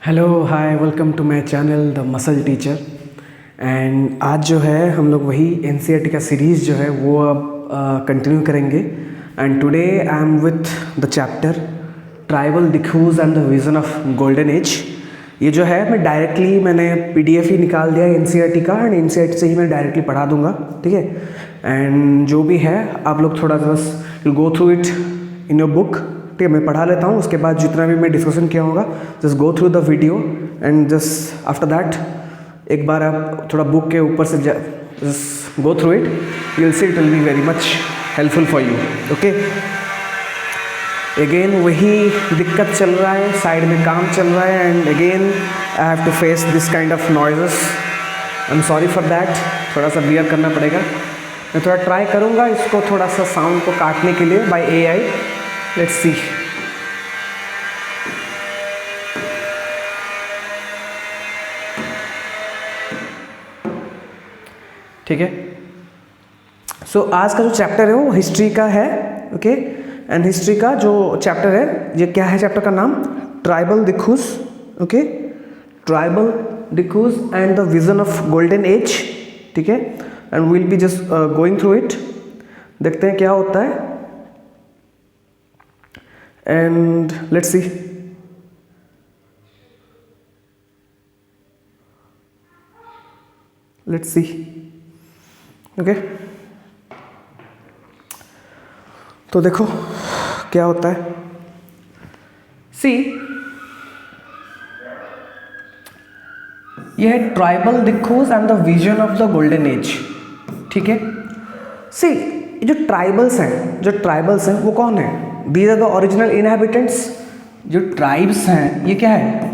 Hello hi welcome to my channel the muscle teacher. And आज जो है हम लोग वही एनसीईआरटी का सीरीज़ जो है वो अब कंटिन्यू करेंगे। And today I am with the chapter tribal Dikus and the vision of golden age. ये जो है मैंने पीडीएफ ही निकाल दिया एनसीईआरटी का, एंड एनसीईआरटी से ही मैं डायरेक्टली पढ़ा दूंगा, ठीक है। एंड जो भी है आप लोग थोड़ा सा बस go through it in your book, ठीक है। मैं पढ़ा लेता हूँ, उसके बाद जितना भी मैं डिस्कशन किया होगा just go through the video and just after that एक बार आप थोड़ा बुक के ऊपर से just go through it, you will see it will be very much helpful for you, okay. Again वही दिक्कत चल रहा है, साइड में काम चल रहा है, and again I have to face this kind of noises. I am sorry for that, थोड़ा सा बियर करना पड़ेगा। मैं थोड़ा ट्राई करूँगा इसको थोड़ा सा साउंड को काटने के लिए बाय एआई। Let's see. ठीक है। सो आज का जो चैप्टर है वो हिस्ट्री का है, ओके। एंड हिस्ट्री का जो चैप्टर है ये क्या है, चैप्टर का नाम tribal Dikus, okay. Tribal Dikus and the vision of golden age, ठीक है। And will be just going through it, देखते हैं क्या होता है। And let's see. Let's see. Okay. तो देखो क्या होता है। See, यह है tribal Dikus and the vision of the golden age, ठीक है। See, जो ट्राइबल्स हैं वो कौन है? These are the original inhabitants। जो ट्राइब्स हैं ये क्या है?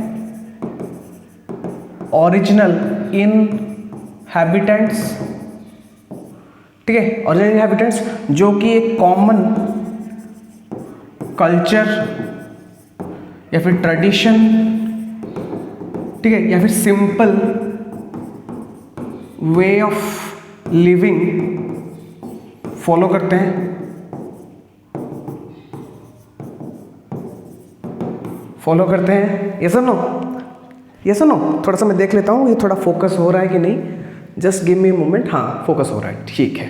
ओरिजिनल इनहैबिटेंट्स, ठीक है। ओरिजिनल इनहैबिटेंट्स जो कि एक कॉमन कल्चर या फिर ट्रेडिशन, ठीक है, या फिर simple way of living follow करते हैं, यस और नो? यस और नो? थोड़ा सा मैं देख लेता हूँ ये थोड़ा फोकस हो रहा है कि नहीं, जस्ट गिव मी मोमेंट। हाँ, फोकस हो रहा है, ठीक है,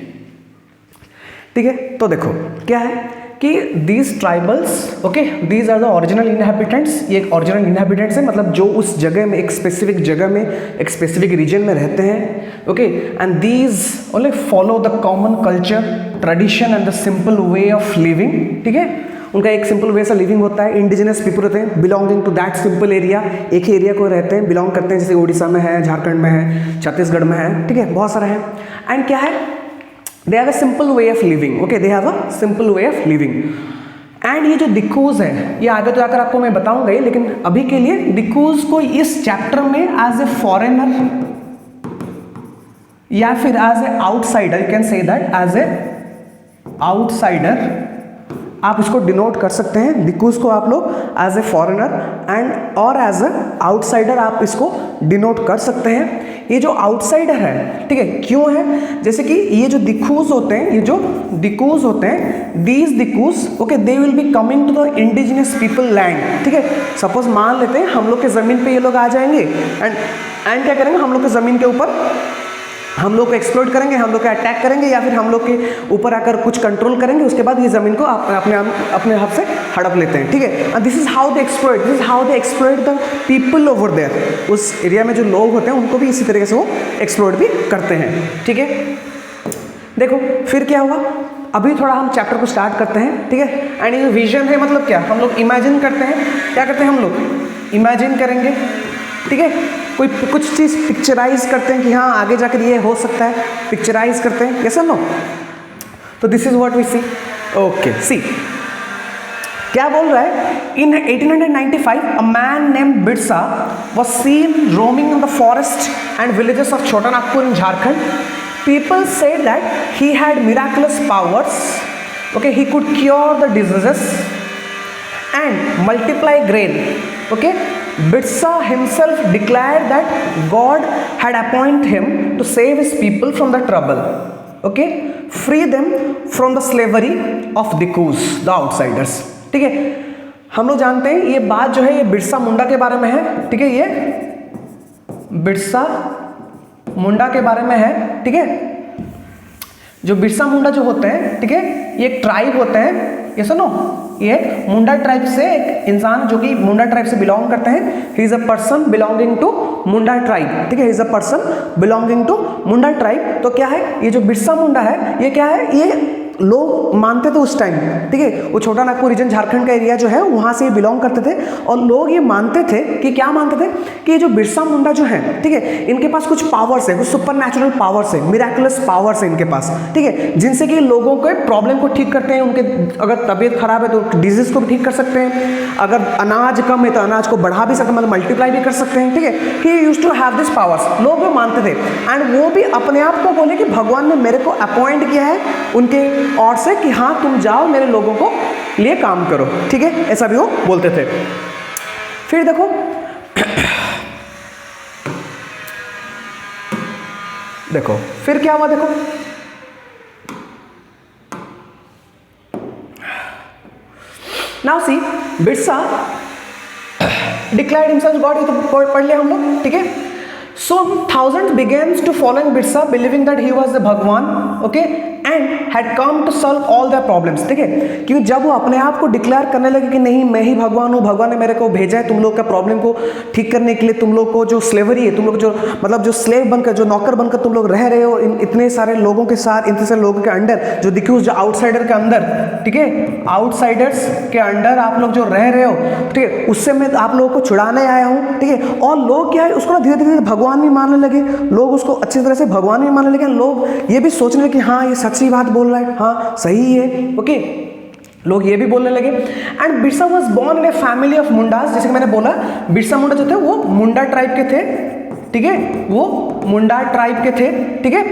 ठीक है। तो देखो क्या है कि these tribals, okay, these are the original inhabitants. ये एक ओरिजिनल इनहैबिटेंट्स है, मतलब जो उस जगह में एक स्पेसिफिक जगह में एक स्पेसिफिक रीजन में रहते हैं, okay. And these only follow the common culture, tradition and the simple way of living, ठीक है। उनका एक सिंपल वे सा लिविंग होता है। इंडिजिनस पीपल होते हैं belonging to that simple area, एक ही एरिया को रहते हैं, बिलोंग करते हैं, जैसे उड़ीसा में है, झारखंड में है, छत्तीसगढ़ में है, ठीक है, बहुत सारे हैं। एंड क्या है, they have a simple way of living, okay, they have a simple way of living. And ये जो दिखूज है ये आगे तो जाकर आपको मैं बताऊंगा ही, लेकिन अभी के लिए दिखूज को इस चैप्टर में एज ए फॉरेनर या फिर as a outsider, you can say that as a outsider आप इसको डिनोट कर सकते हैं। दिखूज को आप लोग एज ए फॉरेनर एंड और एज ए आउटसाइडर आप इसको डिनोट कर सकते हैं। ये जो आउटसाइडर है, ठीक है, क्यों है? जैसे कि ये जो दिखूज होते हैं, ये जो दिखूज होते हैं, these Dikus, okay, they will be coming to the indigenous people land, ठीक है। सपोज मान लेते हैं हम लोग के ज़मीन पे ये लोग आ जाएंगे एंड क्या करेंगे, हम लोग के ज़मीन के ऊपर हम लोग को एक्सप्लोइट करेंगे, हम लोग को अटैक करेंगे, या फिर हम लोग के ऊपर आकर कुछ कंट्रोल करेंगे। उसके बाद ये ज़मीन को अपने हाथ से हड़प लेते हैं, ठीक है। This is how they exploit the people over there. उस एरिया में जो लोग होते हैं उनको भी इसी तरीके से वो एक्सप्लोइट भी करते हैं, ठीक है। देखो फिर क्या हुआ, अभी थोड़ा हम चैप्टर को स्टार्ट करते हैं, ठीक है। एंड ये विजन है, मतलब क्या, हम लोग इमेजिन करते हैं, क्या करते हैं हम लोग, इमेजिन करेंगे, ठीक है। कोई कुछ चीज़ पिक्चराइज करते हैं कि हाँ आगे जाकर ये हो सकता है, पिक्चराइज करते हैं, यस और नो? तो this is what we see, okay. See क्या बोल रहा है, in 1895 a man named Birsa was seen roaming in the forest and villages of Chota Nagpur in Jharkhand. People said that he had miraculous powers, okay, he could cure the diseases and multiply grain, okay. Birsa himself declared that God had appointed him to save his people from the trouble, okay, free them from the slavery of the Dikhus, the outsiders, ठीक है। हम लोग जानते हैं ये बात जो है ये बिरसा मुंडा के बारे में है, ठीक है, ये बिरसा मुंडा के बारे में है, ठीक है। जो बिरसा मुंडा जो होते हैं, ठीक है, ये एक ट्राइब होते हैं, ये सुनो, ये मुंडा ट्राइब से एक इंसान जो कि मुंडा ट्राइब से बिलोंग करते हैं, he is a person belonging to Munda tribe, ठीक है, he is a person belonging to Munda tribe. तो क्या है, ये जो बिरसा मुंडा है ये क्या है, ये लोग मानते थे उस टाइम, ठीक है, वो छोटा नागपुर रीजन झारखंड का एरिया जो है वहां से बिलोंग करते थे, और लोग ये मानते थे कि क्या मानते थे कि ये जो बिरसा मुंडा जो है, ठीक है, इनके पास कुछ पावर्स है, कुछ सुपर नेचुरल पावर्स है, मिराकुलस पावर्स है इनके पास, ठीक है, जिनसे कि लोगों के प्रॉब्लम को ठीक करते हैं, उनके अगर तबीयत खराब है तो डिजीज को भी ठीक कर सकते हैं, अगर अनाज कम है तो अनाज को बढ़ा भी सकते हैं, मतलब मल्टीप्लाई भी कर सकते हैं, ठीक है, he used to have this powers, लोग वो मानते थे। एंड वो भी अपने आप को बोले कि भगवान ने मेरे को अपॉइंट किया है उनके और से कि हाँ तुम जाओ मेरे लोगों को लिए काम करो, ठीक है, ऐसा भी वो बोलते थे। फिर देखो देखो फिर क्या हुआ, देखो now see Birsa declared himself God, ये तो पढ़ लिया हम लोग, ठीक है। So thousands began to follow Birsa, believing that he was the भगवान, okay, and had come to solve all their problems, ठीक है, क्योंकि जब वो अपने आप को डिक्लेयर करने लगे कि नहीं मैं ही भगवान हूँ, भगवान ने मेरे को भेजा है तुम लोग का प्रॉब्लम को ठीक करने के लिए, तुम लोग को जो स्लेवरी है, तुम लोग जो मतलब जो स्लेव बनकर, जो नौकर बनकर तुम लोग रह रहे हो इतने सारे लोगों के साथ, इतने सारे लोगों के अंडर, जो दिक्यूज, जो आउटसाइडर के अंदर, ठीक है, आउटसाइडर्स के अंडर आप लोग जो रह रहे हो, ठीक है, उससे मैं आप लोगों को छुड़ाने आया हूँ, ठीक है। और लोग क्या है उसको धीरे धीरे भगवान भी मानने लगे, लोग उसको अच्छी तरह से भगवान भी मानने लगे, लोग ये भी सोचने लगे कि हाँ ये सच्ची बात बोल रहा है, हाँ सही है, ओके, लोग ये भी बोलने लगे। And Birsa was born in a family of Mundas, जैसे कि मैंने बोला बिरसा मुंडा जो थे वो मुंडा ट्राइब के थे, ठीक है, वो मुंडा ट्राइब के थे, ठीक है।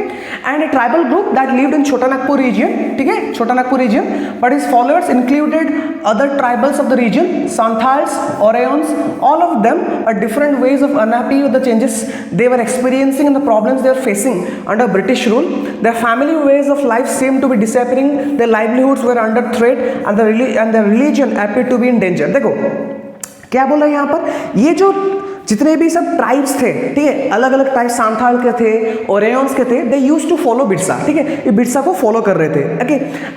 And a tribal group that lived in Chota Nagpur region, ठीक है, Chota Nagpur region, but his followers included other tribals of the region, Santhals, Oraons, all of them are different ways of unhappy with the changes they were experiencing and the problems they were facing under British rule. Their family ways of life seemed to be disappearing, their livelihoods were under threat, and their religion appeared to be in danger. देखो क्या बोला यहाँ पर, ये जो जितने भी सब ट्राइब्स थे, ठीक है, अलग अलग ट्राइब्स, सांथाल के थे, ओरेयंस के थे, they used to follow Birsa, ठीक है, ये बिरसा को फॉलो कर रहे थे, ओके।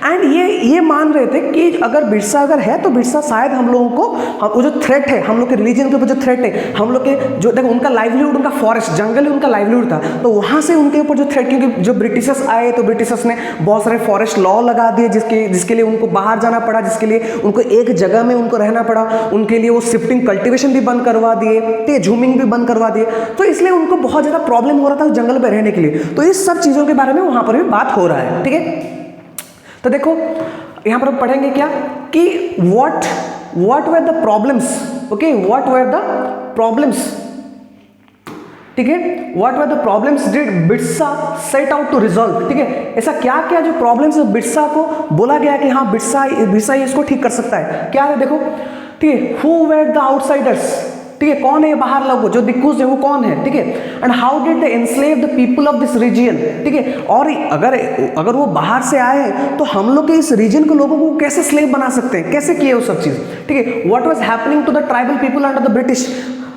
एंड ये मान रहे थे कि अगर बिरसा अगर है तो बिरसा शायद हम लोगों को, वो जो थ्रेट है हम लोग के रिलीजन के ऊपर जो थ्रेट है, हम लोग के जो देखो उनका लाइवलीहुड, उनका फॉरेस्ट जंगल ही उनका लाइवलीहुड था, तो वहां से उनके ऊपर जो थ्रेट, क्योंकि जो ब्रिटिशर्स आए तो ब्रिटिशर्स ने बहुत सारे फॉरेस्ट लॉ लगा दिए जिसके लिए उनको बाहर जाना पड़ा, जिसके लिए उनको एक जगह में उनको रहना पड़ा, उनके लिए वो शिफ्टिंग कल्टिवेशन भी बंद करवा दिए, ठीक है, झूमिंग भी बंद करवा दिए, तो इसलिए उनको बहुत ज्यादा प्रॉब्लम हो रहा था जंगल में रहने के लिए। तो इस सब चीजों के बारे में वहां पर भी बात हो रहा है, ठीक है। तो देखो यहां पर पढ़ेंगे क्या कि what were the problems, okay, what were the problems, ठीक है, what were the problems did Birsa set out to resolve, ठीक है, ऐसा क्या क्या जो प्रॉब्लम्स बिरसा को बोला गया कि हाँ बिरसा इसको ठीक कर सकता है, क्या है देखो, ठीक है, हु वर द आउटसाइडर्स, ठीक है, कौन है बाहर लोग जो दिक्कूज है वो कौन है, ठीक है, and how did they enslave the people of this region, ठीक है, और अगर वो बाहर से आए तो हम लोग के इस रीजन के लोगों को कैसे स्लेव बना सकते हैं, कैसे किए वो सब चीज, ठीक है। What was happening to the tribal people under the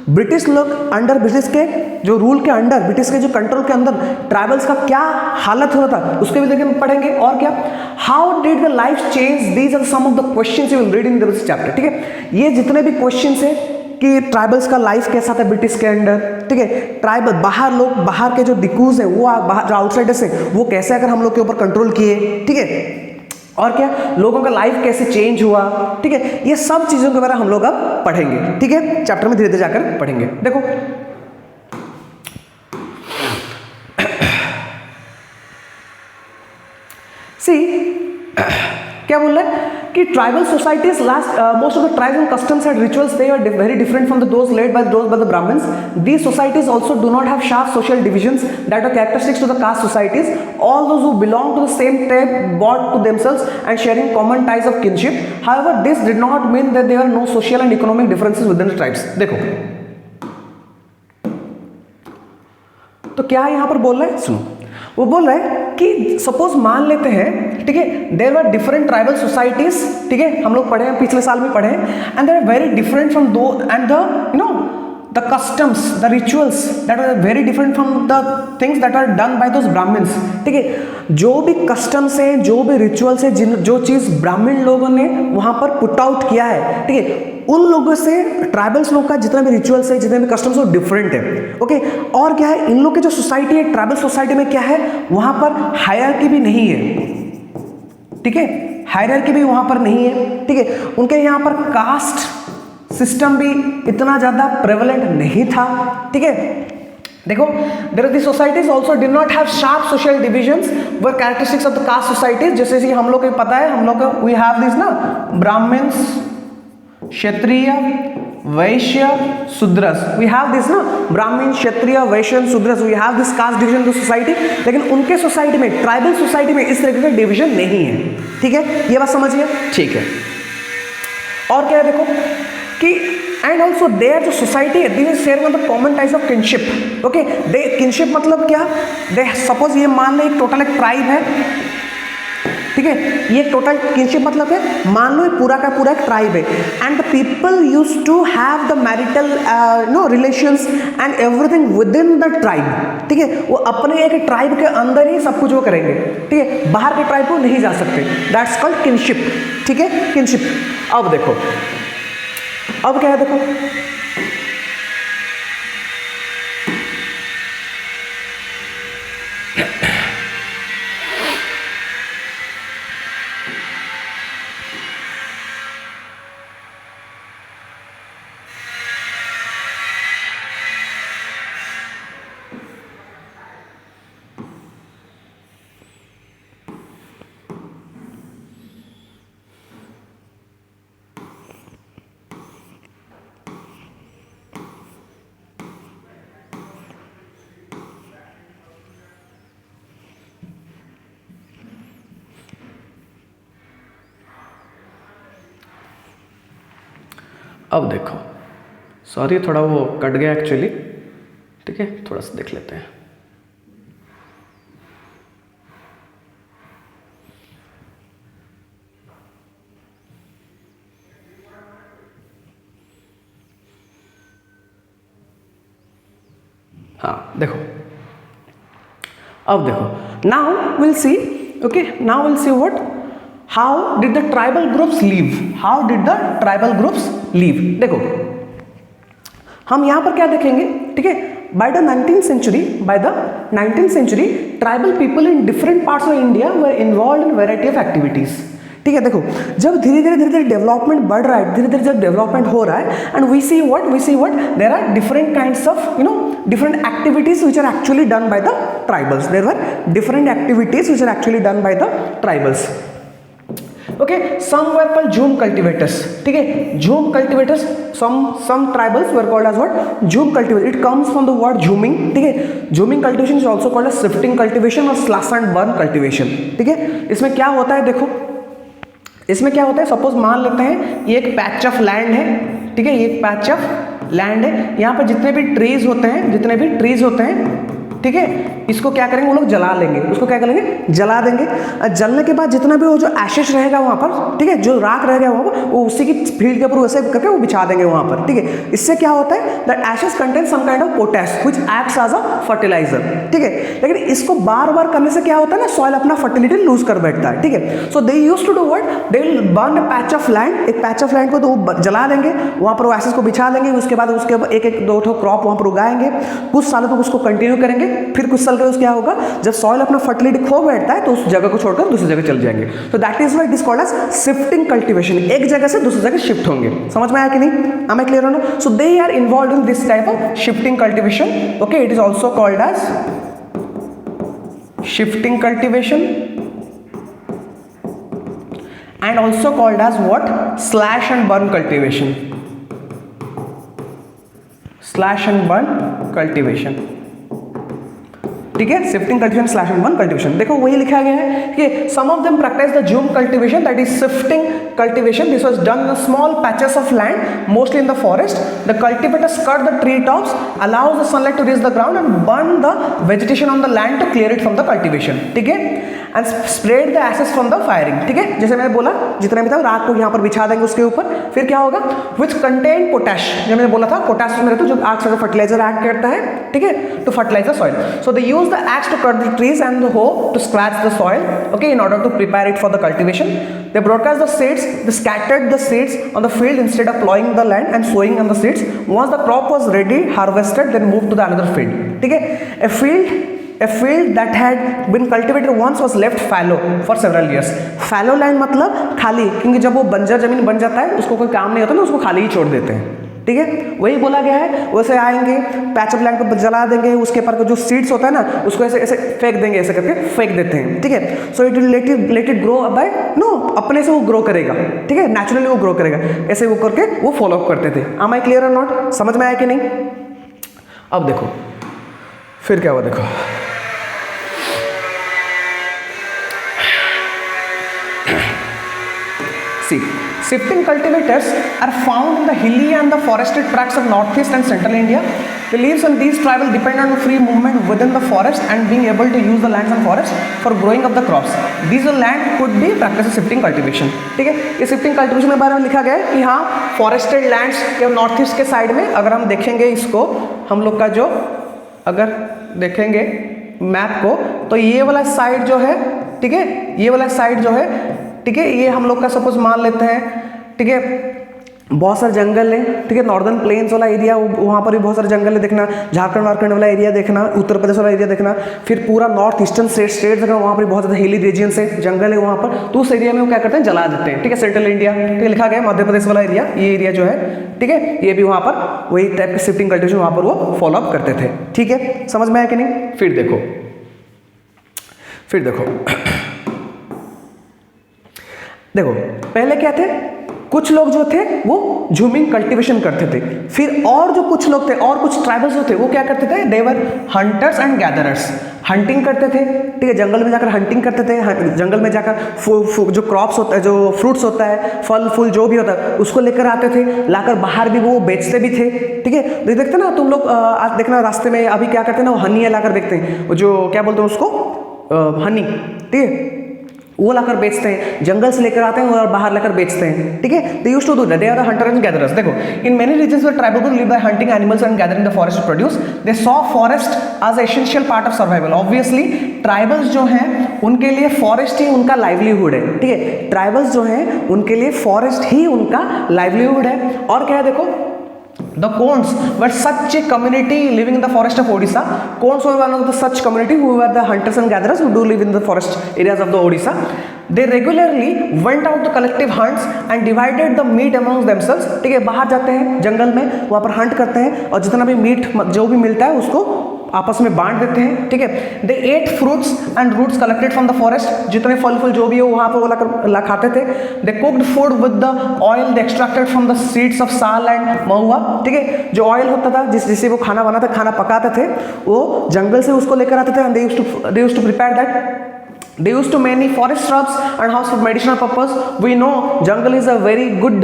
British लोग अंडर ब्रिटिश के जो रूल के अंडर, ब्रिटिश के जो कंट्रोल के अंदर ट्राइबल्स का क्या हालत हो रहा था उसके भी लेकिन पढ़ेंगे। और क्या, how did the life change, these are some of the questions you will read in this chapter, ठीक है, ये जितने भी क्वेश्चंस है कि ट्राइबल्स का लाइफ कैसा था ब्रिटिश के अंडर, ठीक है, ट्राइबल बाहर के जो दिक्कूज है वो जो आउटसाइडर्स है वो कैसे अगर हम लोग के ऊपर कंट्रोल किए, ठीक है, और क्या लोगों का लाइफ कैसे चेंज हुआ, ठीक है, ये सब चीजों के बारे में हम लोग अब पढ़ेंगे, ठीक है, चैप्टर में धीरे धीरे जाकर पढ़ेंगे। देखो सी क्या बोल रहा है कि tribal societies most of the tribes and customs had rituals they are very different from those led by the Brahmans. These societies also do not have sharp social divisions that are characteristics to the caste societies. All those who belong to the same tribe bought to themselves and sharing common ties of kinship. However this did not mean that there are no social and economic differences with in the tribes. देखो तो क्या यहां पर बोल रहा है, सुनो, वो बोल रहा है कि सपोज मान लेते हैं, ठीक है, there were different tribal societies, ठीक है, हम लोग पढ़े हैं, पिछले साल में पढ़े हैं, and there are very different from those and the you know the customs, the rituals that are very different from the things that are done by those brahmins, ठीक है, जो भी कस्टम्स हैं, जो भी रिचुअल्स हैं, जो चीज़ ब्राह्मण लोगों ने वहाँ पर पुट आउट किया है, ठीक है, उन लोगों से ट्राइबल्स लोग का जितना भी रिचुअल्स है, जितने भी कस्टम्स, वो डिफरेंट है, ओके। और क्या है, इन लोग की जो सोसाइटी है, ट्राइबल सोसाइटी में क्या है, वहाँ पर हायरार्की भी नहीं है, ठीक है, हायरार्की भी वहाँ पर नहीं है, ठीक है, उनके यहाँ पर कास्ट सिस्टम भी इतना ज्यादा प्रेवलेंट नहीं था, ठीक है। देखो, there the societies also did not have sharp social divisions were characteristics of the caste societies, जैसे कि हम लोग को पता है, हम लोग को वी हैव दिस ना, Brahmans, Kshatriya, Vaishya, Shudras, we have this ना, Brahman, Kshatriya, Vaishya, Shudras, we have this caste division in the society. लेकिन उनके सोसाइटी में, ट्राइबल सोसाइटी में इस तरह का डिवीजन नहीं है, ठीक है, ये बात समझिए, ठीक है। और क्या है, देखो कि एंड ऑल्सो देयर जो सोसाइटी है, this is sharing on the common types of kinship, okay. They kinship मतलब क्या, दे सपोज ये मान लो एक टोटल एक ट्राइब है, ठीक है, ये टोटल किनशिप मतलब है, मान लो पूरा का पूरा एक ट्राइब है, and the people use to have the marital no relations and everything within the tribe, ठीक है, वो अपने एक ट्राइब के अंदर ही सब कुछ वो करेंगे, ठीक है, बाहर के ट्राइब को नहीं जा सकते, दैट्स कॉल्ड किनशिप, ठीक है, किनशिप। अब देखो, अब क्या है, देखो अब देखो, सॉरी थोड़ा वो कट गया एक्चुअली, ठीक है, थोड़ा सा देख लेते हैं। हाँ देखो, अब देखो, now will see, okay, now will see what, how did the tribal groups leave, how did the tribal groups leave. देखो, हम यहां पर क्या देखेंगे, ठीक है, by the 19th century tribal people in different parts of India were involved in variety of activities, ठीक है। देखो, जब धीरे धीरे डेवलपमेंट बढ़ रहा है, धीरे धीरे जब डेवलपमेंट हो रहा है, and we see what there are different kinds of different activities which are actually done by the tribals, there were different activities which are actually done by the tribals, okay। some were called jhum cultivators, ठीक है, jhum cultivators, some tribals were called as what, jhum cultivators, it comes from the word jhuming, ठीक है, jhuming cultivation is also called as shifting cultivation और slash and burn cultivation, ठीक है। इसमें क्या होता है, देखो इसमें क्या होता है, सपोज मान लेते हैं ये एक पैच ऑफ लैंड है, ठीक है, ये एक पैच ऑफ लैंड है, यहाँ पर जितने भी ट्रीज होते हैं, ठीक है, इसको क्या करेंगे, वो लोग जला लेंगे, उसको क्या करेंगे, जला देंगे। जलने के बाद जितना भी वो जो एशेस रहेगा वहाँ पर, ठीक है, जो राख रहेगा वहाँ पर, वो उसी की फील्ड के ऊपर वैसे करके वो बिछा देंगे वहाँ पर, ठीक है। इससे क्या होता है, that ashes contain some kind of potash which acts as a fertilizer, ठीक है। लेकिन इसको बार बार करने से क्या होता है ना, सॉइल अपना फर्टिलिटी लूज कर बैठता है, ठीक है। So they used to do what, they will burn a patch of land, एक पैच ऑफ लैंड को तो वो जला देंगे, वहाँ पर वो एशेस को बिछा देंगे, उसके बाद उसके एक एक दो क्रॉप वहाँ पर उगाएंगे, कुछ सालों तक उसको कंटिन्यू करेंगे, फिर कुछ साल के क्या होगा, जब सॉइल अपना फर्टिलिटी खो बैठता है तो उस जगह को छोड़कर दूसरी जगह चल जाएंगे। तो that is why it is called as shifting cultivation, एक जगह से दूसरी जगह शिफ्ट होंगे। समझ में आया कि नहीं, am I clear or no? So they are involved in this type of shifting cultivation, okay, it is also called as shifting cultivation and also called as what, slash and burn cultivation, slash and burn cultivation, ठीक है, shifting cultivation slash and burn cultivation. देखो वही लिखा गया है कि some of them practise the jhum cultivation, that is shifting cultivation. This was done in small patches of land, mostly in the forest. The cultivators cut the tree tops, allows the sunlight to reach the ground and burn the vegetation on the land to clear it from the cultivation. ठीक है, and spread the ashes from the firing. ठीक है, जैसे मैंने बोला जितना भी था रात को यहाँ पर बिछा देंगे उसके ऊपर, फिर क्या होगा, which contain potash. जो मैंने बोला था पोटाश में रहता है जो आग से फर्टिलाइजर ऐड करता है, ठीक है, to fertilize the soil. So they use the axe to cut the trees and the hoe to scratch the soil, okay, in order to prepare it for the cultivation. They broadcast the seeds, they scattered the seeds on the field instead of plowing the land and sowing on the seeds. Once the crop was ready, harvested, then moved to the another field. ठीक है, a field that had been cultivated once was left fallow for several years. Fallow land मतलब खाली, क्योंकि जब वो बंजर जमीन बन जाता है उसको कोई काम नहीं होता ना, उसको खाली ही छोड़ देते हैं. ठीक है, वही बोला गया है. वैसे आएंगे पैच ऑफ लैंड को जला देंगे, उसके ऊपर जो सीड्स होता है ना उसको ऐसे ऐसे फेंक देंगे, ऐसे करके फेंक देते हैं. ठीक है, so it will let it grow by no, अपने से वो ग्रो करेगा. ठीक है, नेचुरली वो ग्रो करेगा, ऐसे वो करके वो फॉलो अप करते थे. एम आई क्लियर और नॉट? समझ में आया कि नहीं? अब देखो फिर क्या हुआ, देखो see, shifting cultivators are found in the hilly and the forested tracts of northeast and central India. The leaves on these tribal depend on free movement within the forest and being able to use the lands and forests for growing of the crops. These land could be practice shifting cultivation. ठीक है, ये shifting cultivation के बारे में लिखा गया है कि हाँ forested lands के नॉर्थ ईस्ट के साइड में अगर हम देखेंगे इसको, हम लोग का जो अगर देखेंगे मैप को, तो ये वाला साइड जो है, ठीक है, ये वाला साइड जो है, ठीक है, ये हम लोग का सपोज मान लेते हैं. ठीक है, बहुत सारे जंगल है. ठीक है, नॉर्दर्न प्लेन्स वाला एरिया, वहाँ पर भी बहुत सारे जंगल है देखना. झारखंड वारखंड वाला एरिया देखना, उत्तर प्रदेश वाला एरिया देखना, फिर पूरा नॉर्थ ईस्टर्न स्टेट देखना, वहाँ पर बहुत ज़्यादा हिली रीजन्स है, जंगल है वहाँ पर, तो उस एरिया में वो क्या करते हैं, जला देते हैं. ठीक है, सेंट्रल इंडिया, ठीक है, लिखा गया मध्य प्रदेश वाला एरिया, ये एरिया जो है, ठीक है, ये भी वहाँ पर वही टाइप के शिफ्टिंग कल्टिवेशन वहाँ पर वो फॉलो अप करते थे. ठीक है, समझ में आया कि नहीं? फिर देखो देखो पहले क्या थे, कुछ लोग जो थे वो झूमिंग कल्टीवेशन करते थे. फिर और जो कुछ लोग थे और कुछ ट्राइबल्स जो थे वो क्या करते थे, दे वर हंटर्स एंड गैदरर्स. हंटिंग करते थे. ठीक है, जंगल में जाकर हंटिंग करते थे, जंगल में जाकर जो क्रॉप्स होता है, जो फ्रूट्स होता है, फल फूल जो भी होता है उसको लेकर आते थे, लाकर बाहर भी वो बेचते भी थे. ठीक है, देखते ना तुम लोग आज देखना रास्ते में अभी क्या करते हैं ना, वो हनी लाकर बेचते हैं, वो जो क्या बोलते हैं उसको, हनी. ठीक है, वो लाकर बेचते हैं, जंगल से लेकर आते हैं और बाहर लेकर बेचते हैं. ठीक है, they used to do that, they are the hunter and gatherers. देखो in many regions where tribal people live by hunting animals and gathering the forest to produce. They saw forest as essential part of survival. Obviously tribals जो हैं उनके लिए forest ही उनका livelihood है. ठीक है, tribals जो हैं उनके लिए फॉरेस्ट ही उनका लाइवलीहुड है. और क्या है देखो, the Konds were such a community living in the forest of Odisha. Konds were one of the such community who were the hunters and gatherers who do live in the forest areas of the Odisha. They regularly went out to collective hunts and divided the meat amongst themselves. ठीक है, बाहर जाते हैं जंगल में, वहाँ पर Hunt करते हैं और जितना भी मीट जो भी मिलता है उसको आपस में बांट देते हैं. ठीक है, they ate fruits and roots collected from the forest. जितने फल फूल जो भी हो वहाँ पर वो खाते थे. They cooked food with the oil they extracted from the seeds of sal and mahua. ठीक है, जो ऑयल होता था जिससे वो खाना बनाते, खाना पकाते थे, वो जंगल से उसको लेकर आते थे. And they used to prepare that. They used to many forest shrubs and herbs for medicinal purpose. We know jungle is a very good,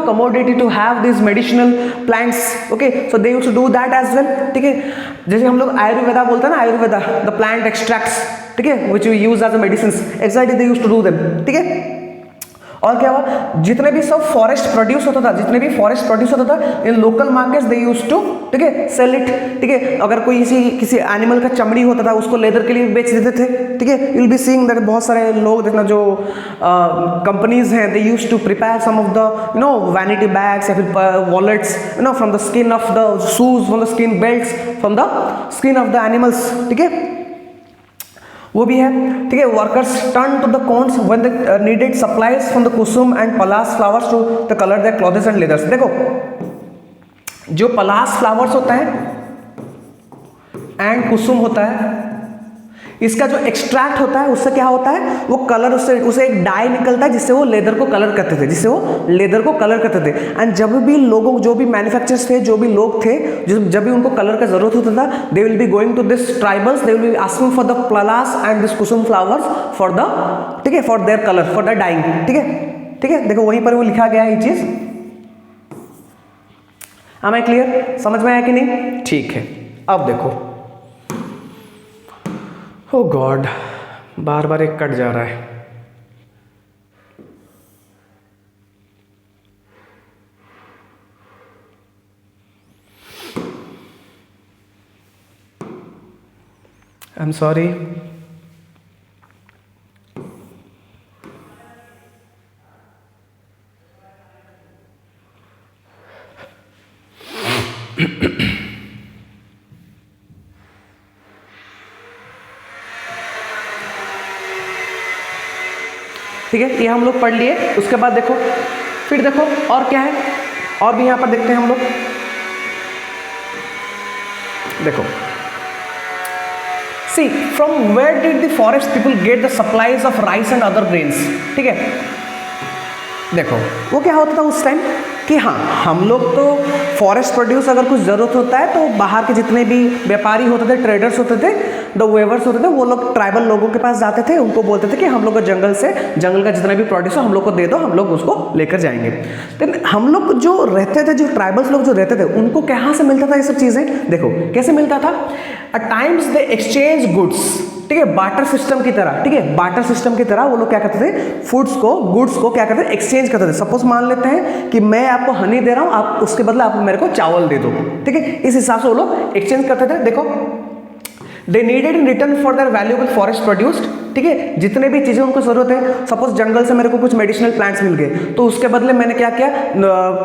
commodity to have these medicinal plants. Okay, so they used to do that as well. ठीक है, जैसे हम लोग आयुर्वेदा बोलते हैं ना, Ayurveda, the plant extracts, ठीक है, which we use as a medicines. Exactly, they used to do them. ठीक है, और क्या हुआ, जितने भी सब फॉरेस्ट प्रोड्यूस होता था, in local markets they used to, ठीक है, सेल इट. ठीक है, अगर कोई किसी एनिमल का चमड़ी होता था उसको लेदर के लिए बेच देते थे. ठीक है, you will be seeing that बहुत सारे लोग देखना जो कंपनीज हैं, they used to prepare some of the vanity bags या फिर wallets from the skin of the shoes, from the skin belts, from the skin of the animals. ठीक है, वो भी है. ठीक है, workers turn to the cones when they needed supplies from the kusum and palas flowers to the colour there clothes and leathers. देखो जो पलास flowers होता है एंड कुसुम होता है, इसका जो एक्सट्रैक्ट होता है उससे क्या होता है, वो कलर, उसे एक डाई निकलता है जिससे वो लेदर को कलर करते थे. एंड जब भी लोगों, जो भी मैन्युफैक्चरर्स थे, जो भी लोग थे, जब भी उनको कलर का जरूरत होता था, they will be going to this tribals, they will be asking for the palas and this kusum flowers for the, ठीक है, for their colour, for the dyeing. ठीक ठीक है, देखो वहीं पर वो लिखा गया है ये चीज। आई क्लियर, समझ में आया कि नहीं? ठीक है, अब देखो, ओ गॉड, बार बार एक कट जा रहा है। आई एम सॉरी। ठीक है, ये हम लोग पढ़ लिए। उसके बाद देखो, फिर देखो और क्या है, और भी यहां पर देखते हैं हम लोग। देखो, see from where did the forest people get the supplies of rice and other grains. ठीक है, देखो वो क्या होता था उस टाइम कि हाँ, हम लोग तो फॉरेस्ट प्रोड्यूस अगर कुछ ज़रूरत होता है तो बाहर के जितने भी व्यापारी होते थे, ट्रेडर्स होते थे, द वेवर्स होते थे, वो लोग ट्राइबल लोगों के पास जाते थे, उनको बोलते थे कि हम लोग को जंगल का जितना भी प्रोड्यूस हो हम लोग को दे दो, हम लोग उसको लेकर जाएंगे। तो हम लोग जो रहते थे, जो ट्राइबल्स लोग जो रहते थे, उनको कहाँ से मिलता था ये सब चीज़ें? देखो कैसे मिलता था। At times they exchange goods, ठीक है, बार्टर सिस्टम की तरह। ठीक है, बार्टर सिस्टम की तरह वो लोग क्या करते थे, फूड्स को, गुड्स को क्या करते थे, एक्सचेंज करते थे। सपोज मान लेते हैं कि मैं आपको हनी दे रहा हूं, आप उसके बदले आप मेरे को चावल दे दो। ठीक है, इस हिसाब से वो लोग एक्सचेंज करते थे। देखो, they needed in return for their valuable forest produced. ठीक है, जितने भी चीजें उनको जरूरत है, सपोज जंगल से मेरे को कुछ मेडिसिनल प्लांट्स मिल गए, तो उसके बदले मैंने क्या किया,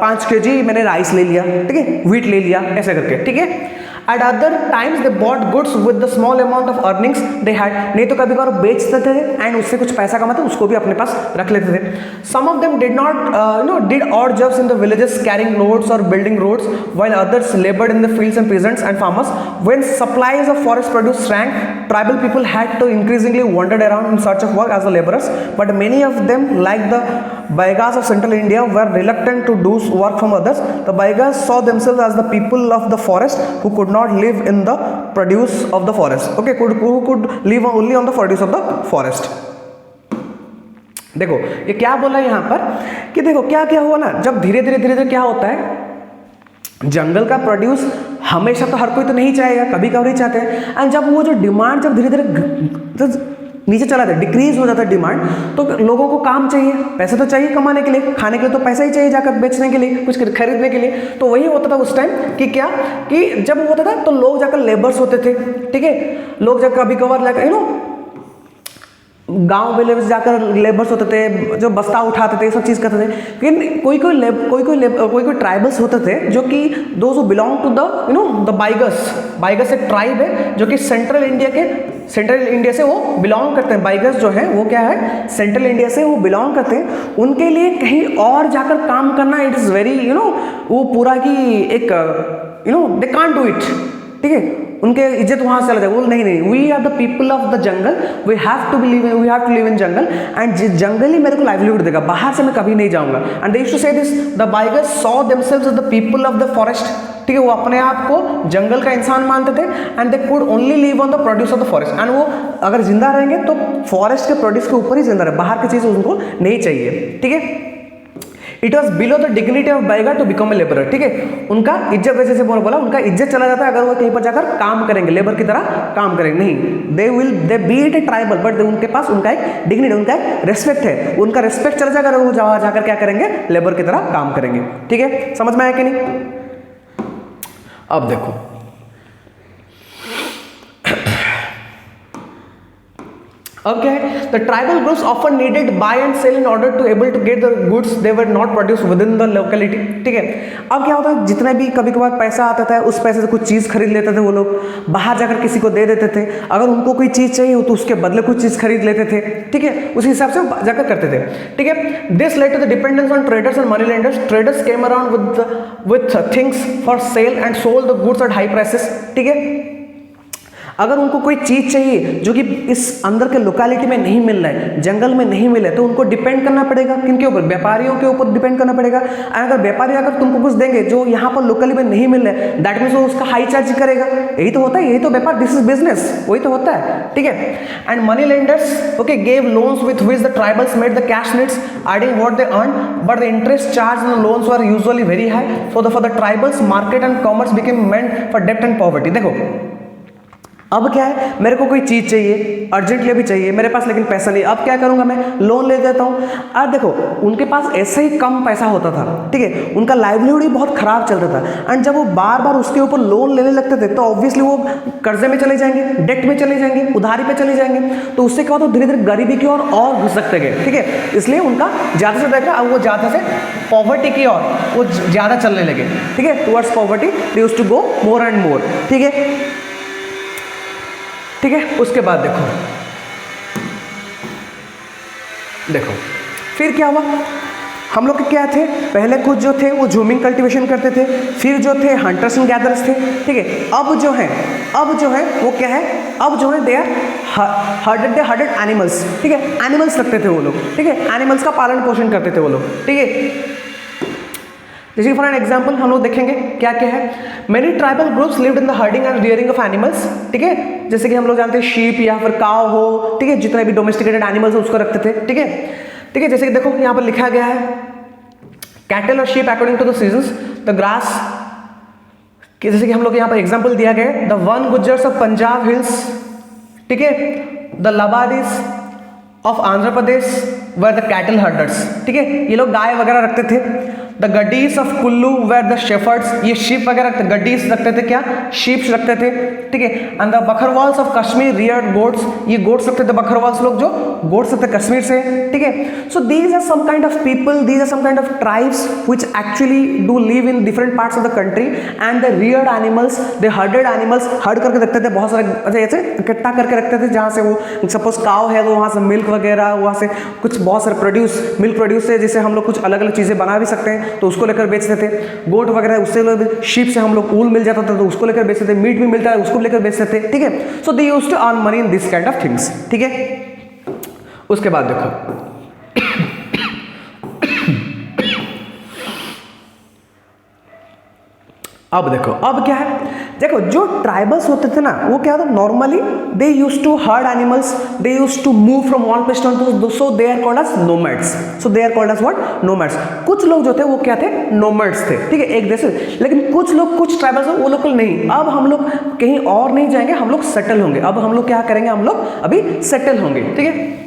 5 kg मैंने राइस ले लिया, ठीक है, व्हीट ले लिया, ऐसे करके। ठीक है, eight other times they bought goods with the small amount of earnings they had. नहीं तो कभी कभार बेचते थे एंड उससे कुछ पैसा कमाते, उसको भी अपने पास रख लेते थे। Some of them did not did odd jobs in the villages carrying loads और building roads, while others laboured in the fields and peasants and farmers. When supplies of forest produce shrank, tribal people had to increasingly wandered around in search of work as the laborers, but many of them, like the Baigas of central India, were reluctant to do work from others. The Baigas saw themselves as the people of the forest who could not live in the produce of the forest. Okay, who could live only on the produce of the forest. देखो ये क्या बोला यहाँ पर कि देखो क्या क्या हुआ ना, जब धीरे धीरे क्या होता है, जंगल का प्रोड्यूस हमेशा तो हर कोई तो नहीं चाहेगा, कभी कभी चाहते हैं, एंड जब वो जो डिमांड जब धीरे धीरे नीचे चला जाता है, डिक्रीज हो जाता है डिमांड, तो लोगों को काम चाहिए, पैसे तो चाहिए कमाने के लिए, खाने के लिए तो पैसा ही चाहिए, जाकर बेचने के लिए, कुछ खरीदने के लिए। तो वही होता था उस टाइम कि क्या कि जब वो होता था तो लोग जाकर लेबर्स होते थे। ठीक है, लोग जाकर कभी कभार जाकर गांव में जाकर लेबर्स होते थे, जो बस्ता उठाते थे, सब चीज़ करते थे। लेकिन कोई ट्राइबल्स होते थे जो कि those who belong to the the Baigas एक ट्राइब है जो कि सेंट्रल इंडिया से वो बिलोंग करते हैं। बाइगस जो है वो क्या है, सेंट्रल इंडिया से वो बिलोंग करते हैं। उनके लिए कहीं और जाकर काम करना, इट इज़ वेरी वो पूरा की एक दे कांट डू इट। ठीक है, उनके इज्जत वहां से चला जाए, वो नहीं, we are the people of the jungle, we have to live in jungle, and jungle ही मेरे को लाइवलीहुड देगा, बाहर से मैं कभी नहीं जाऊंगा। And they used to say this, the Baigas saw themselves as the people of the forest. ठीक है, वो अपने आप को जंगल का इंसान मानते थे, and they could only live on the produce of the forest. And वो अगर जिंदा रहेंगे तो फॉरेस्ट के प्रोड्यूस के ऊपर ही जिंदा रहे, बाहर की चीज उनको नहीं चाहिए। ठीक है, it was below the dignity of Baiga to become a labourer. ठीक है, उनका इज्जत, वैसे से बोला उनका इज्जत चला जाता है अगर वो कहीं पर जाकर काम करेंगे, लेबर की तरह काम करेंगे। नहीं, दे B it a tribal, but उनके पास उनका एक डिग्निटी, उनका एक रेस्पेक्ट है, उनका रेस्पेक्ट चला जाएगा अगर वो जाकर क्या करेंगे, लेबर की तरह काम करेंगे। ठीक है, समझ में आया कि नहीं? अब देखो, अब क्या है, the tribal groups often needed buy and sell in order to able to get the goods they were not produce within the locality. ठीक है, अब क्या होता है, जितना भी कभी कभार पैसा आता था, उस पैसे से कुछ चीज़ खरीद लेते थे वो लोग, बाहर जाकर किसी को दे देते थे, अगर उनको कोई चीज़ चाहिए हो तो उसके बदले कुछ चीज़ खरीद लेते थे। ठीक है, उसी हिसाब से जाकर करते थे। ठीक है, this led to the dependence on traders and money lenders. Traders came around with things for sale and sold the goods at high prices. ठीक है, अगर उनको कोई चीज़ चाहिए जो कि इस अंदर के लोकेलिटी में नहीं मिल रहा है, जंगल में नहीं मिला है, तो उनको डिपेंड करना पड़ेगा किनके ऊपर? व्यापारियों के ऊपर डिपेंड करना पड़ेगा। अगर व्यापारी अगर तुमको कुछ देंगे जो यहाँ पर लोकली में नहीं मिल रहा है, दैट मीन्स वो उसका हाई चार्ज करेगा। यही तो होता है, यही तो व्यापार, दिस इज बिजनेस, वही तो होता है, ठीक है। And money lenders okay gave loans with which the tribals made the cash needs adding what they earned, but the interest charged on the loans were usually very high, so for the tribals market and commerce became meant for debt and poverty। देखो अब क्या है, मेरे को कोई चीज़ चाहिए, urgently भी चाहिए मेरे पास, लेकिन पैसा नहीं, अब क्या करूंगा मैं? लोन ले देता हूँ। अब देखो उनके पास ऐसे ही कम पैसा होता था, ठीक है, उनका लाइवलीहुड ही बहुत खराब चलता था, एंड जब वो बार बार उसके ऊपर लोन लेने लगते थे तो ऑब्वियसली वो कर्जे में चले जाएंगे, डेट में चले जाएंगे, उधारी पे चले जाएंगे, तो उससे क्या होता है, धीरे धीरे गरीबी की ओर और घुस सकते गए, ठीक है। इसलिए उनका ज़्यादा से ज़्यादा, अब वो ज़्यादा से पॉवर्टी की ओर वो ज़्यादा चलने लगे, ठीक है, towards poverty they used to go more and more, ठीक है, ठीक है। उसके बाद देखो फिर क्या हुआ, हम लोग के क्या थे, पहले कुछ जो थे वो जूमिंग कल्टीवेशन करते थे, फिर जो थे हंटर्स एंड गैदर्स थे, ठीक है। अब जो है वो क्या है, अब जो है दे आर हर्डेड एनिमल्स, ठीक है, एनिमल्स रखते थे वो लोग, ठीक है, एनिमल्स का पालन पोषण करते थे वो लोग, ठीक है। जैसे फॉर एन एग्जाम्पल हम लोग देखेंगे क्या क्या है, many tribal groups lived in the herding and rearing of animals, ठीक है, जैसे कि हम लोग जानते हैं शीप या फिर काव हो, ठीक है, जितने भी डोमेस्टिकेटेड एनिमल्स उसको रखते थे, ठीक है, ठीक है। जैसे कि देखो यहाँ पर लिखा गया है कैटल और sheep according to the seasons, the grass, जैसे कि हम लोग यहाँ पर एग्जाम्पल दिया गया है, the Van Gujjars of Punjab hills, ठीक है, the Labadis of Andhra Pradesh were the cattle herders, ठीक है, ये लोग गाय वगैरह रखते थे। The Gaddis of Kullu were the shepherds, ये शीप वगैरह रखते, गड्डीज रखते थे, क्या शीप्स रखते थे, ठीक है। And the Bakarwals of Kashmir reared goats, ये गोट्स रखते थे, बखरवाल्स लोग जो गोट्स रखते कश्मीर से, ठीक है। So these are some kind of people, these are some kind of tribes which actually do live in different parts of the country, and the reared animals, they herded animals, herd करके रखते थे, बहुत सारे ऐसे इकट्ठा करके रखते थे, जहाँ से वो सपोज काव है तो वहाँ से मिल्क वगैरह, वहाँ से कुछ बहुत सारे मिल्क प्रोड्यूस है, जिससे हम लोग कुछ अलग अलग चीज़ें बना भी सकते हैं, तो उसको लेकर बेचते थे। गोट वगैरह उससे शीप से हम लोग ऊल मिल जाता था तो उसको लेकर बेचते थे, मीट भी मिलता है उसको लेकर बेचते थे, ठीक है। So they used to earn money in this kind of things, ठीक है। उसके बाद देखो अब देखो अब क्या है, देखो जो ट्राइबल्स होते थे ना वो क्या था, normally they used to herd animals, they used to move from one place to, so they are called as nomads, so they are called as what, nomads. कुछ लोग जो थे वो क्या थे, नोमैड्स थे, ठीक है, एक देश से। लेकिन कुछ लोग, कुछ ट्राइबल्स वो लोग नहीं, अब हम लोग कहीं और नहीं जाएंगे, हम लोग सेटल होंगे, अब हम लोग क्या करेंगे, हम लोग अभी सेटल होंगे, ठीक है।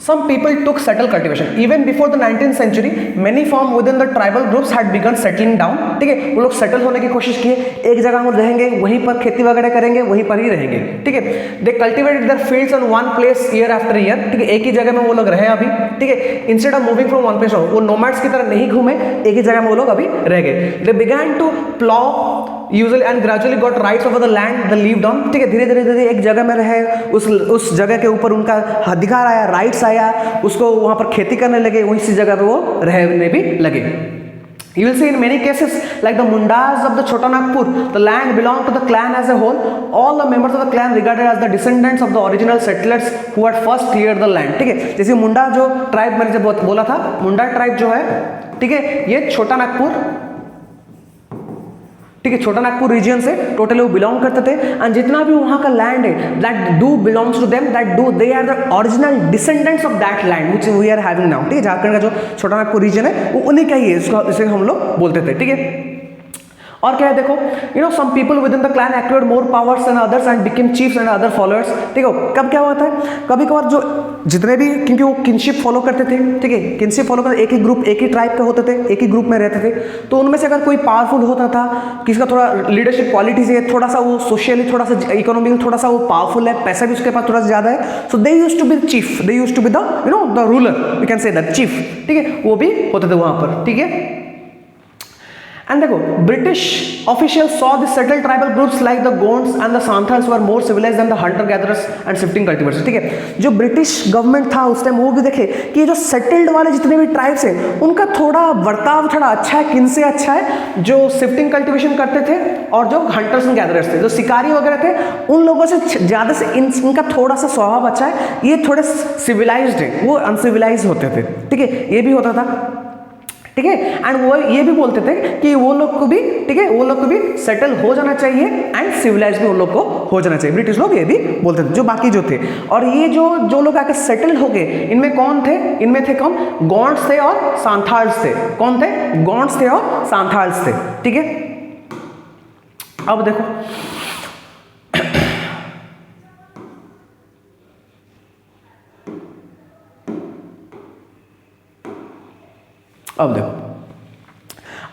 Some people took settle cultivation. Even before the 19th century, many forms within the tribal groups had begun settling down. ठीक है, वो लोग सेटल होने की कोशिश किए, एक जगह हम रहेंगे, वहीं पर खेती वगैरह करेंगे, वहीं पर ही रहेंगे, ठीक है। They cultivated their fields on one place year after year, ठीक है, एक ही जगह में वो लोग रहे अभी, ठीक है। Instead of moving from one place, वो nomads की तरह नहीं घूमे, एक ही जगह में वो लोग अभी रह गए। They began to plow usually and gradually got rights over the land they lived on, ठीक है, धीरे धीरे एक जगह में रहे, उस जगह के ऊपर उनका अधिकार आया, राइट्स आया, उसको वहां पर खेती करने लगे, उसी जगह पे वो रहने भी लगे। You will see in many cases like the Mundas of the Chota Nagpur, the land belonged to the clan as a whole. All the members of the clan regarded as the descendants of the original settlers who had first cleared the land, ठीक है। जैसे मुंडा जो tribe मैंने जब बोला था, मुंडा tribe जो है, ठीक है, ये छोटा नागपुर, ठीक है, छोटा नागपुर रीजन से टोटली वो बिलोंग करते थे, एंड जितना भी वहाँ का लैंड है that do belongs to them, that do they are the original descendants of that land which we are having now, ठीक है। झारखंड का जो छोटा नागपुर रीजन है वो उन्हीं का ही है, इसे हम लोग बोलते थे, ठीक है। और क्या है देखो, you know some people within the clan acquired more powers and others and became chiefs and other followers, ठीक है। कब क्या होता है, कभी कभार जो जितने भी, क्योंकि वो किनशिप फॉलो करते थे, ठीक है, किनशिप फॉलो करते, एक ही ग्रुप, एक ही ट्राइब के होते थे, एक ही ग्रुप में रहते थे, तो उनमें से अगर कोई पावरफुल होता था, किसी का थोड़ा लीडरशिप क्वालिटीज है, थोड़ा सा वो सोशली, थोड़ा सा इकोनॉमिकली थोड़ा सा वो पावरफुल है, पैसा भी उसके पास थोड़ा सा ज़्यादा है, so they used to be the chief, they used to be the, you know, the ruler, we can say that chief, ठीक है, वो भी होते थे वहाँ पर, ठीक है। एंड देखो British officials saw the settled tribal groups like the Gonds and the Santhals were more civilised than the hunter gatherers and shifting cultivators. ठीक है, जो ब्रिटिश गवर्नमेंट था उस टाइम वो भी देखे कि जो सेटल्ड वाले जितने भी ट्राइब्स हैं उनका थोड़ा बर्ताव थोड़ा अच्छा है। किन से अच्छा है? जो शिफ्टिंग कल्टिवेशन करते थे और जो हंटर्स एंड गैदरर्स थे, जो शिकारी वगैरह थे, उन लोगों से ज्यादा से इनका थोड़ा सा स्वभाव अच्छा है। ये थोड़े सिविलाइज्ड है, वो अनसिविलाइज होते थे। ठीक है, ये भी होता था। ठीक है, एंड वो ये भी बोलते थे कि वो लोग को भी, ठीक है, वो लोग को भी सेटल हो जाना चाहिए एंड सिविलाइज भी उन लोग को हो जाना चाहिए। ब्रिटिश लोग ये भी बोलते थे, जो बाकी जो थे। और ये जो लोग आके सेटल हो गए, इनमें कौन थे? इनमें थे कौन? गॉन्ड्स थे और सांथाल्स थे। कौन थे? गॉन्ड्स थे और सांथाल्स थे। ठीक है, अब देखो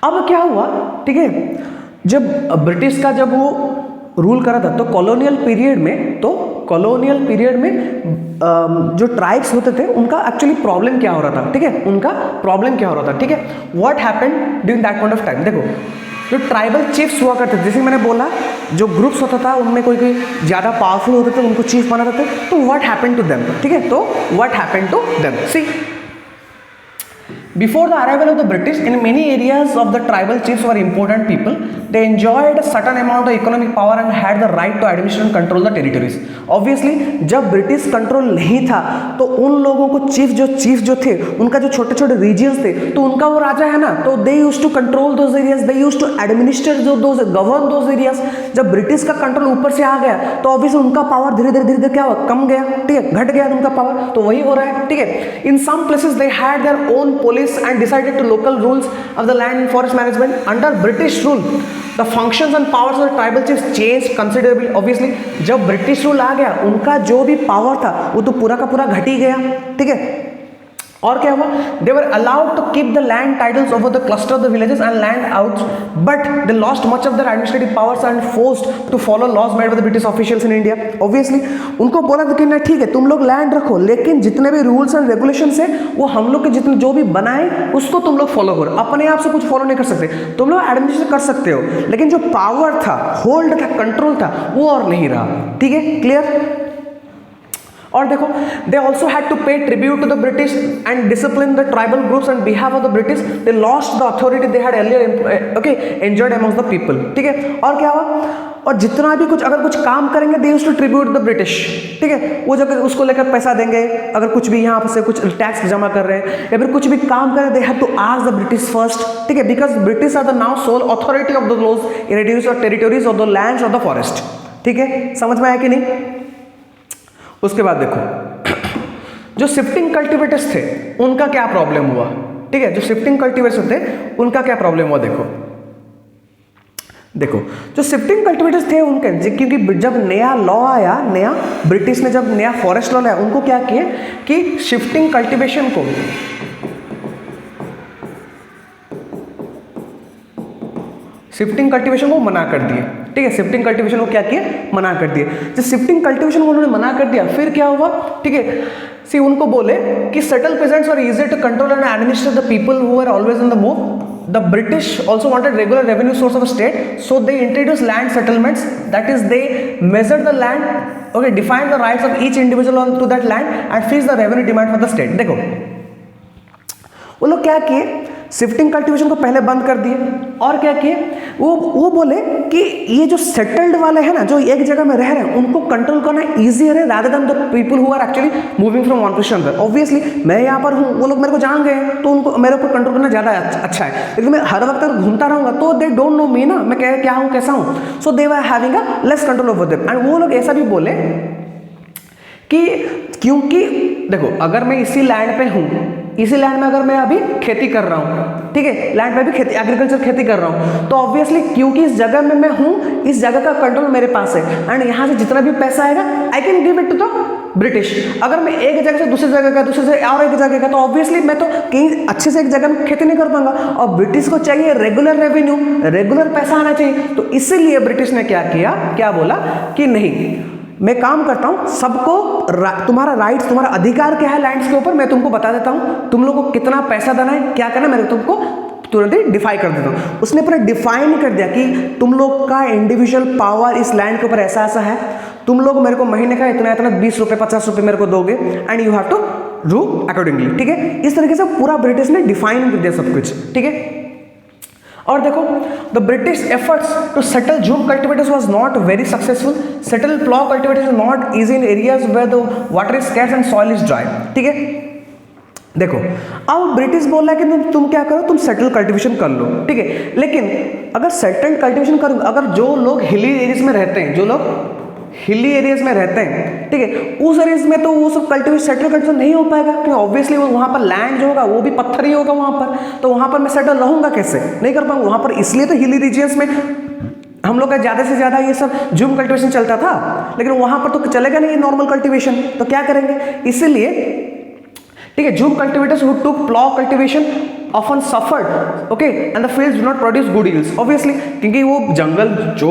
अब क्या हुआ? ठीक है, जब ब्रिटिश का जब वो रूल करा था तो कॉलोनियल पीरियड में जो ट्राइब्स होते थे उनका एक्चुअली प्रॉब्लम क्या हो रहा था? ठीक है, उनका प्रॉब्लम क्या हो रहा था? ठीक है, what happened during that point of time. देखो, जो ट्राइबल चीफ्स हुआ करते थे, जैसे मैंने बोला जो ग्रुप्स होता था उनमें कोई ज़्यादा पावरफुल होते थे, उनको चीफ बनाते थे। तो व्हाट हैपेंड टू देम? ठीक है, तो what happened to them? See, before the arrival of the British, in many areas of the tribal chiefs were important people. They enjoyed a certain amount of economic power and had the right to administer and control the territories. Obviously, जब British control नहीं था तो उन लोगों को chief जो थे, उनका जो छोटे छोटे रीजन्स थे, तो उनका वो राजा है ना, तो they used to control those areas, they used to administer govern those areas. जब ब्रिटिश का कंट्रोल ऊपर से आ गया तो ऑब्वियसली उनका पावर धीरे धीरे क्या हुआ? कम गया। ठीक है, घट गया उनका पावर। तो वही हो रहा है। ठीक है, in some places they had their own police and decided to local rules of the land and forest management. Under British rule, the functions and powers of the tribal chiefs changed considerably. Obviously, जब British rule आ गया, उनका जो भी power था वो तो पूरा का पूरा घट ही गया। ठीक है, और क्या हुआ? They were allowed to keep the land titles over the cluster of the villages and land out, but they lost much of their administrative powers and forced to follow laws made by the British officials in India. Obviously, उनको बोला था कि नहीं ठीक है तुम लोग land रखो, लेकिन जितने भी रूल्स एंड रेगुलेशंस है वो हम लोग के जितने जो भी बनाए उसको तुम लोग फॉलो करो। अपने आप से कुछ फॉलो नहीं कर सकते। तुम लोग एडमिनिस्ट्रेशन कर सकते हो, लेकिन जो पावर था, होल्ड था, कंट्रोल था, वो और नहीं रहा। ठीक है, क्लियर? और देखो, they also had to pay tribute to the British and discipline the tribal groups on behalf of the British. They lost the authority they had earlier enjoyed amongst the people. ठीक है, और क्या हुआ? और जितना भी कुछ अगर कुछ काम करेंगे they used to tribute the British. ठीक है, वो जब उसको लेकर पैसा देंगे, अगर कुछ भी यहाँ से कुछ टैक्स जमा कर रहे हैं या फिर कुछ भी काम कर रहे हैं, they had to ask the British first. ठीक है, because British are the now sole authority of those territories of the lands of the forest. ठीक है, समझ में आया कि नहीं? उसके बाद देखो, जो शिफ्टिंग कल्टीवेटर्स थे उनका क्या प्रॉब्लम हुआ? ठीक है, जो शिफ्टिंग कल्टीवेटर्स थे उनका क्या प्रॉब्लम हुआ? देखो, जो शिफ्टिंग कल्टीवेटर्स थे उनके, क्योंकि जब नया लॉ आया, ब्रिटिश ने जब नया फॉरेस्ट लॉ लाया, उनको क्या किए कि शिफ्टिंग कल्टीवेशन को मना कर दिए। ठीक है, शिफ्टिंग कल्टीवेशन को क्या किए? मना कर दिए। जब शिफ्टिंग कल्टीवेशन को उन्होंने मना कर दिया, फिर क्या हुआ? ठीक है, सी उनको बोले कि settle peasants were easy to control and administer the people who were always in the move. The British also wanted regular revenue source of the state, so they introduced land settlements. That is, they measured the land, okay, defined the rights of each individual onto that land and fixed the revenue demand for the state. देखो, वो लोग क्या किए? Shifting cultivation को पहले बंद कर दिए और क्या किए? वो बोले कि ये जो सेटल्ड वाले हैं ना, जो एक जगह में रह रहे हैं, उनको कंट्रोल करना इजी है rather than the people who are actually moving from one position other. Obviously मैं यहाँ पर हूँ, वो लोग मेरे को जान गए हैं, तो उनको मेरे ऊपर कंट्रोल करना ज़्यादा अच्छा है. लेकिन मैं हर वक्त अगर घूमता रहूँगा तो दे डोंट नो मी ना, मैं क्या हूँ कैसा हूँ. So they were having a less control over them. And वो लोग ऐसा भी बोले कि क्योंकि देखो, अगर मैं इसी लैंड पे हूँ, इसी लैंड में अगर मैं अभी खेती कर रहा हूँ, ठीक है, लैंड पे भी खेती, एग्रीकल्चर खेती कर रहा हूँ, तो ऑब्वियसली क्योंकि इस जगह में मैं हूँ, इस जगह का कंट्रोल मेरे पास है. एंड यहाँ से जितना भी पैसा आएगा I can give it to the British. अगर मैं एक जगह से दूसरी जगह का, दूसरे से और एक जगह का, तो ऑब्वियसली मैं तो कहीं अच्छे से एक जगह में खेती नहीं कर पाऊंगा. और ब्रिटिश को चाहिए रेगुलर रेवेन्यू, रेगुलर पैसा आना चाहिए. तो इसीलिए ब्रिटिश ने क्या किया, क्या बोला कि नहीं, मैं काम करता हूं, सबको तुम्हारा राइट्स, तुम्हारा अधिकार क्या है लैंड्स के ऊपर, मैं तुमको बता देता हूं, तुम लोगों को कितना पैसा देना है, क्या करना है, मैं तुमको तुरंत ही डिफाई कर देता हूँ। उसने पूरा डिफाइन कर दिया कि तुम लोग का इंडिविजुअल पावर इस लैंड के ऊपर ऐसा ऐसा है, तुम लोग मेरे को महीने का इतना इतना 20 रुपये 50 रुपये मेरे को दोगे and you have to do accordingly, ठीक है। इस तरीके से पूरा ब्रिटिश ने डिफाइन कर दिया सब कुछ, ठीक है। और देखो the British efforts to settle jhum cultivators was not very successful. Settle plough cultivators not easy in areas where the water is scarce and soil is dry, ठीक है। देखो अब ब्रिटिश बोल रहा है कि तुम क्या करो, तुम सेटल कल्टिवेशन कर लो, ठीक है। लेकिन अगर सेटल्ड कल्टिवेशन करो, अगर जो लोग हिली एरियाज में रहते हैं, जो लोग हिली एरियाज में रहते हैं, ठीक है, उस एरियाज में तो वो सब कल्टिवेशन सेटल कल्टिवेशन नहीं हो पाएगा, क्योंकि ऑब्वियसली वो वहाँ पर लैंड जो होगा वो भी पत्थर ही होगा वहाँ पर, तो वहाँ पर मैं सेटल रहूँगा कैसे, नहीं कर पाऊँगा वहाँ पर। इसलिए तो हिली रीजियंस में हम लोग का ज़्यादा से ज़्यादा ये सब जूम कल्टिवेशन चलता था, लेकिन वहाँ पर तो चलेगा नहीं नॉर्मल कल्टिवेशन, तो क्या करेंगे, इसीलिए, ठीक है, zoom cultivators who took plow cultivation often suffered, okay, and the fields do not produce good yields, obviously, क्योंकि वो जंगल जो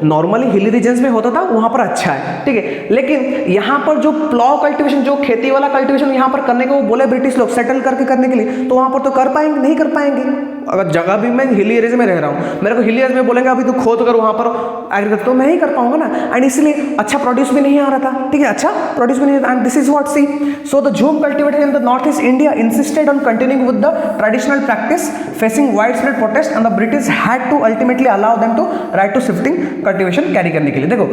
नॉर्मली हिली रीजन्स में होता था वहाँ पर अच्छा है, ठीक है। लेकिन यहाँ पर जो प्लॉ कल्टिवेशन, जो खेती वाला कल्टिवेशन यहाँ पर करने को वो बोले ब्रिटिश लोग सेटल करके करने के लिए, तो वहाँ पर तो कर पाएंगे नहीं कर पाएंगे। अगर जगह भी मैं हिली एरिया में रह रहा हूँ, मेरे को हिली एरिया में बोलेंगे अभी तो खोद कर वहाँ पर एग्रीकल्चर, तो मैं नहीं कर पाऊंगा ना, एंड इसलिए अच्छा प्रोड्यूस भी नहीं आ रहा था, ठीक है, अच्छा प्रोड्यूस भी नहीं, and this is what see so the jhum cultivator in the north east India insisted on continuing with the traditional practice facing widespread protest and the British had to ultimately allow them to right to shifting cultivation carry करने के लिए। देखो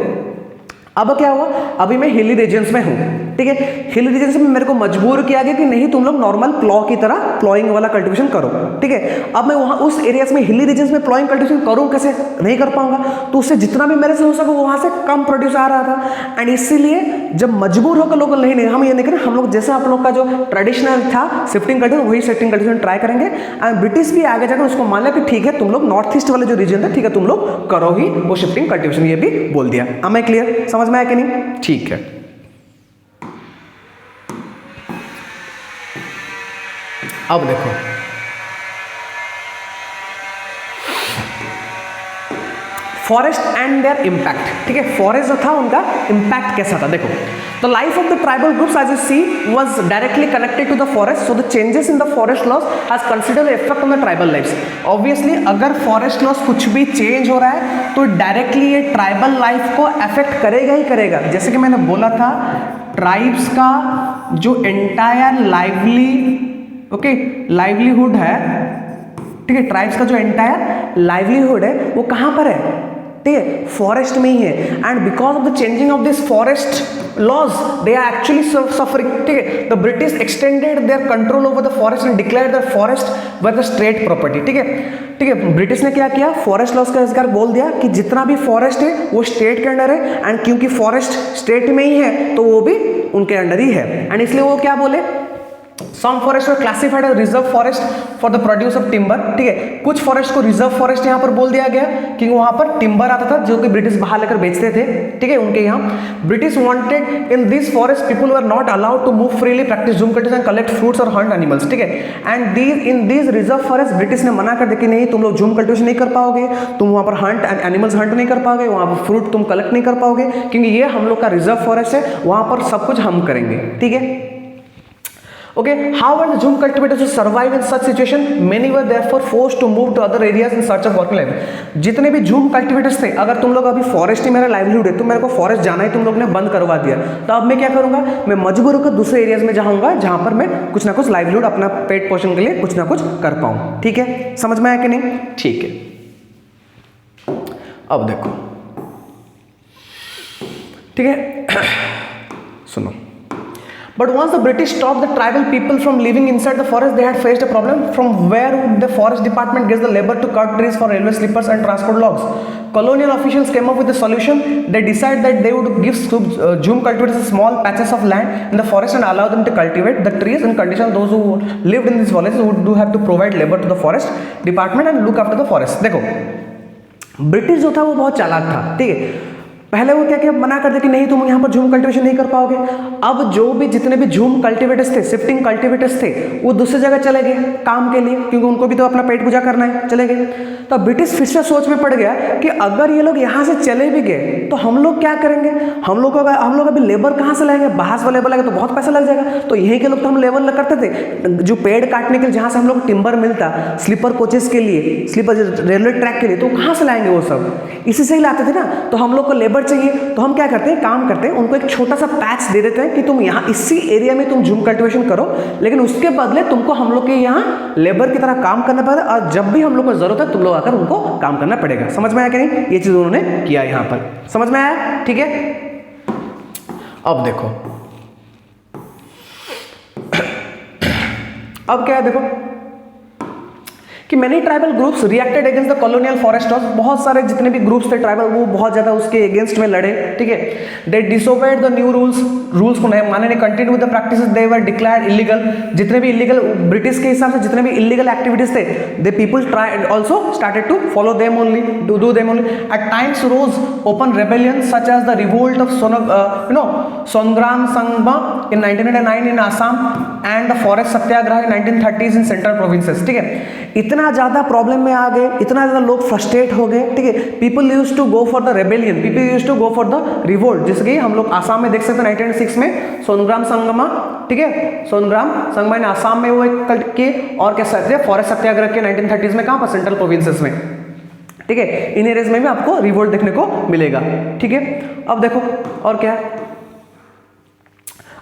अब क्या हुआ, अभी मैं हिली रीजन्स में हूँ, ठीक है, हिली रीजन्स में मेरे को मजबूर किया गया कि नहीं तुम लोग नॉर्मल प्लॉ की तरह प्लॉइंग वाला कल्टिवेशन करो, ठीक है। अब मैं वहाँ उस एरियाज में हिली रीजन्स में प्लॉइंग कल्टिवेशन करूँ कैसे, नहीं कर पाऊंगा, तो उससे जितना भी मेरे से हो सके वहाँ से कम प्रोड्यूस आ रहा था, एंड इसीलिए जब मजबूर होकर लोग नहीं हम ये नहीं करें, हम लोग जैसे आप लोग का जो ट्रेडिशनल था शिफ्टिंग कल्टिवेशन वही शिफ्टिंग कल्टिवेशन ट्राई करेंगे, एंड ब्रिटिश भी आगे जाकर उसको मान लिया कि ठीक है तुम लोग नॉर्थ ईस्ट वाले जो रीजन है, ठीक है, तुम लोग करो ही वो शिफ्टिंग कल्टिवेशन, ये भी बोल दिया। अब मैं क्लियर, समझ में आया कि नहीं, ठीक है। अब देखो फॉरेस्ट एंड देयर इंपैक्ट, ठीक है, फॉरेस्ट जो था उनका इंपैक्ट कैसा था। देखो the life of the tribal groups as you see was directly connected to the forest, so the changes in the forest laws has considered effect on the tribal lifes. Obviously अगर forest laws कुछ भी change हो रहा है तो directly ये tribal life को affect करेगा ही करेगा। जैसे कि मैंने बोला था ट्राइब्स का जो एंटायर लाइवलीहुड है, ठीक है, ट्राइब्स का जो एंटायर लाइवलीहुड है वो कहाँ पर है, ठीक है, फॉरेस्ट में ही है, and because of the changing of this forest laws they are actually suffering, ठीक है। The British extended their control over the forest and declared the forest with the state property, ठीक है, ठीक है। ब्रिटिश ने क्या किया, फॉरेस्ट लॉज का इसका बोल दिया कि जितना भी फॉरेस्ट है वो स्टेट के अंडर है, एंड क्योंकि फॉरेस्ट स्टेट में ही है तो वो भी उनके अंडर ही है, एंड इसलिए वो क्या बोले, Some forests were classified as reserve forest for the produce of timber, ठीक है, कुछ फॉरेस्ट को रिजर्व फॉरेस्ट यहाँ पर बोल दिया गया क्योंकि वहाँ पर टिम्बर आता था जो कि ब्रिटिश बाहर लेकर बेचते थे, ठीक है, उनके यहाँ। British wanted in this forest people were not allowed to move freely, practice jhum cultivation, collect fruits और हंट एनिमल्स, ठीक है, and these in this reserve forest British ने मना कर दिया कि नहीं तुम लोग जूम कल्टिवेशन नहीं कर पाओगे, तुम वहाँ पर हंट एनिमल्स हंट नहीं कर पाओगे, वहाँ पर फ्रूट तुम कलेक्ट नहीं कर पाओगे, क्योंकि ये हम लोग का रिजर्व फॉरेस्ट है, वहाँ पर सब कुछ हम करेंगे, ठीक है। Okay, how were the Jhum cultivators to survive in such situation? Many were therefore forced to move to other areas in search of working life. जितने भी जूम कल्टिवेटर्स थे, अगर तुम लोग अभी फॉरेस्ट ही मेरा लाइवलीहुड है तो मेरे को फॉरेस्ट जाना ही तुम लोग ने बंद करवा दिया, तो अब मैं क्या करूंगा, मैं मजबूर होकर दूसरे एरियाज में जाऊंगा जहां पर मैं कुछ ना कुछ लाइवलीहुड अपना पेट पोषण के लिए कुछ ना कुछ कर पाऊं, ठीक है, समझ में आया कि नहीं, ठीक है। अब देखो, ठीक है, सुनो, but once the British stopped the tribal people from living inside the forest, they had faced a problem. From where would the forest department get the labor to cut trees for railway sleepers and transport logs? Colonial officials came up with a solution. They decided that they would give Jhum cultivators small patches of land in the forest and allow them to cultivate the trees in condition those who lived in these forests would do have to provide labor to the forest department and look after the forest. देखो British जो था वो बहुत चालाक था, ठीक है, पहले वो क्या मना कर दे कि नहीं तुम यहाँ पर झूम कल्टीवेशन नहीं कर पाओगे। अब जो भी जितने भी झूम कल्टीवेटर्स थे, शिफ्टिंग कल्टीवेटर्स थे, वो दूसरी जगह चले गए काम के लिए, क्योंकि उनको भी तो अपना पेट पूजा करना है, चले गए। तो ब्रिटिश फिर से सोच में पड़ गया कि अगर ये लोग यहाँ से चले भी गए तो हम लोग क्या करेंगे, हम लोग अभी लेबर कहाँ से लाएंगे, बाहर से लेबर लाएंगे तो बहुत पैसा लग जाएगा। तो यहीं के लोग तो हम लेबर करते थे, जो पेड़ काटने के लिए जहाँ से हम लोग टिम्बर मिलता स्लीपर कोचेस के लिए, स्लीपर रेलवे ट्रैक के लिए, तो कहाँ से लाएंगे वो सब, इसी से ही लाते थे ना। तो हम लोग को लेबर चाहिए, तो हम क्या करते हैं, काम करते हैं, उनको एक छोटा सा पैच दे देते हैं कि तुम यहाँ इसी एरिया में तुम झूम कल्टीवेशन करो, लेकिन उसके बदले तुमको हम लोग के यहाँ लेबर की तरह काम करना पड़ेगा, और जब भी हम लोग को जरूरत है तुम लोग आकर उनको काम करना पड़ेगा। समझ में आया कि नहीं, ये चीज उन्होंने किया यहाँ पर, समझ में आया, ठीक है। अब देखो अब क्या है, देखो कि many tribal groups reacted against the colonial forest laws, बहुत सारे जितने भी ग्रुप्स थे ट्राइबल, वो बहुत ज्यादा उसके अगेंस्ट में लड़े, ठीक है। दे डिसोबेड द न्यू रूल्स को नहीं माने, continue with the practices they were declared illegal, जितने भी इलीगल ब्रिटिश के हिसाब से जितने भी इलीगल एक्टिविटीज थे, they people try also started to follow them only, do them only. At times rose open rebellion such as the revolt of Sonaram Sangma in 1999 in Assam and the forest satyagraha in 1930s in central provinces, ठीक है। इतना ज्यादा problem में आ गए, इतना ज्यादा लोग frustrate हो गए, ठीक है। People used to go for the rebellion, people used to go for the revolt, जैसे कि हम लोग आसाम में देख सकते हैं 1906 में सोनग्राम संगमा, ठीक है, सोनग्राम संगमा ने आसाम में वो एक किए, और क्या सकते हैं फॉरेस्ट सत्याग्रह के 1930s में, कहां पर, सेंट्रल प्रोविंसेस में, ठीक है। इन एरियाज में भी आपको रिवोल्ट देखने को मिलेगा, ठीक है। अब देखो और क्या है,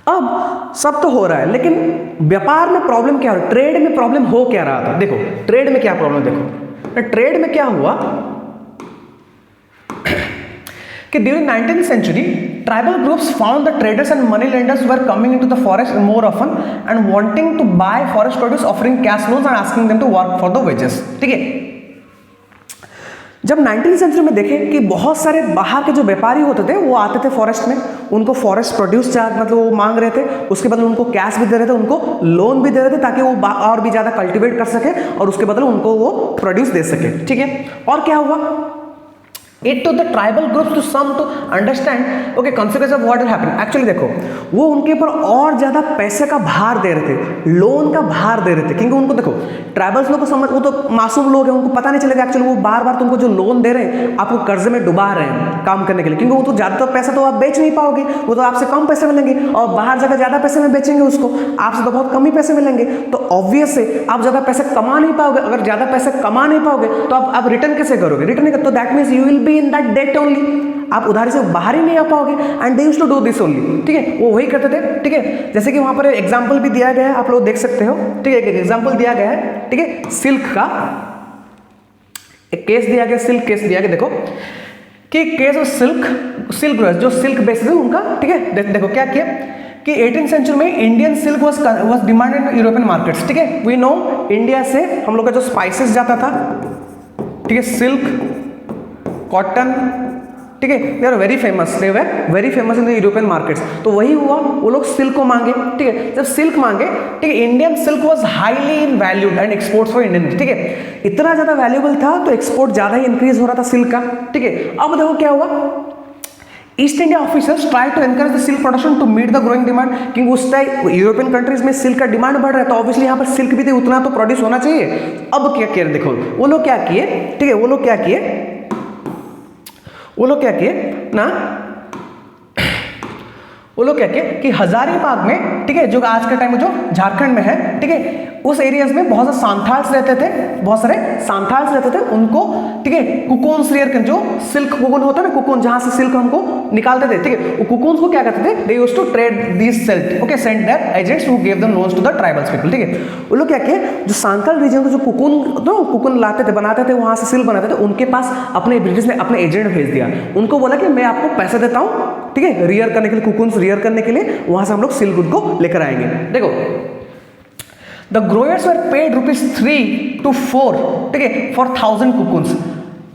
अब सब तो हो रहा है, लेकिन व्यापार में प्रॉब्लम क्या हो रहा है, ट्रेड में प्रॉब्लम हो क्या रहा था, देखो ट्रेड में क्या प्रॉब्लम, देखो ट्रेड में क्या हुआ कि during 19th century tribal groups found the traders and money lenders were coming into the forest more often and wanting to buy forest produce, offering cash loans and asking them to work for the wages, ठीक है। जब 19th century में देखें कि बहुत सारे बाहर के जो व्यापारी होते थे वो आते थे फॉरेस्ट में, उनको फॉरेस्ट प्रोड्यूस चार्ज मतलब वो मांग रहे थे, उसके बदले उनको कैश भी दे रहे थे, उनको लोन भी दे रहे थे ताकि वो और भी ज्यादा कल्टीवेट कर सके और उसके बदले उनको वो प्रोड्यूस दे सके, ठीक है। और क्या हुआ, it to the tribal groups to some to understand okay consequence of what will happen, actually देखो वो उनके ऊपर और ज्यादा पैसे का भार दे रहे थे, लोन का भार दे रहे थे, क्योंकि उनको देखो ट्राइबल्स लोग को समझ, वो तो मासूम लोग हैं, उनको पता नहीं चलेगा एक्चुअली वो बार बार तुमको जो लोन दे रहे हैं आपको कर्जे में डुबा रहे हैं काम करने के लिए, क्योंकि वो तो ज्यादातर पैसा तो आप बेच नहीं पाओगे, वो तो आपसे कम पैसे मिलेंगे, और बाहर जाकर ज्यादा पैसे में बेचेंगे उसको, आपसे तो बहुत कम ही पैसे मिलेंगे, तो ऑब्वियस है आप ज्यादा पैसे कमा नहीं पाओगे। अगर ज्यादा पैसे कमा नहीं पाओगे तो आप रिटर्न कैसे करोगे, रिटर्न तो that means you will be in that debt only, आप उधारी से बाहर ही नहीं आ पाओगे। And they used to do this only, ठीक है, वो वही करते थे, ठीक है। जैसे कि वहां पर एग्जांपल भी दिया गया है, आप लोग देख सकते हो, ठीक है, एक एग्जांपल दिया गया है, ठीक है, सिल्क का एक केस दिया गया, सिल्क केस दिया गया, देखो कि केस ऑफ सिल्क जो सिल्क बेस्ड है उनका, ठीक है। देखो क्या किया कि 18th सेंचुरी में Indian silk was demanded in European markets, ठीक है। वी नो इंडिया से हम लोग का जो स्पाइसेस जाता था, ठीक है, सिल्क, कॉटन, ठीक है, they are very famous, they were very famous in the European markets. तो वही हुआ, वो लोग सिल्क को मांगे, ठीक है। जब सिल्क मांगे, ठीक है, Indian silk was highly in valued and exports for Indian, ठीक है, इतना ज्यादा वैल्यूएबल था तो एक्सपोर्ट ज्यादा ही इंक्रीज हो रहा था सिल्क का, ठीक है। अब देखो क्या हुआ, East India officers try to encourage the silk production to meet the growing demand, क्योंकि उस टाइम यूरोपियन कंट्रीज में सिल्क का डिमांड बढ़ रहा है, तो ऑब्वियसली यहाँ पर सिल्क भी थे, उतना तो प्रोड्यूस होना चाहिए। अब क्या किया, देखो वो लोग क्या किए, ठीक है, वो लोग क्या किए ना, वो लोग क्या किए कि हजारीबाग में, ठीक है, जो आज के टाइम में जो झारखंड में है, ठीक है, उस एरियाज में बहुत सारे सांथाल्स रहते थे, उनको, ठीक है, कुकोन्स रेयर कर, जो सिल्क कुकोन होता है ना, कुकोन जहां से सिल्क हमको निकालते थे, ठीक है, वो कुकोन्स को क्या करते थे, they used to trade this silk, okay, send their agents who give them loans to the tribals people, ठीक है। वो लोग क्या किए, जो सांथाल रीजन के जो कुकोन लाते थे, बनाते थे, वहां से सिल्क बनाते थे, उनके पास अपने ब्रिटिश ने अपने एजेंट भेज दिया, उनको बोला कि मैं आपको पैसे देता हूं, ठीक है, रियर करने के लिए, कुकोन्स रियर करने के लिए, वहां से हम लोग सिल्क को लेकर आएंगे। देखो द ग्रोयर्स वर पेड ₹3 to 4, ठीक है, फॉर 1000 कुकुन्स,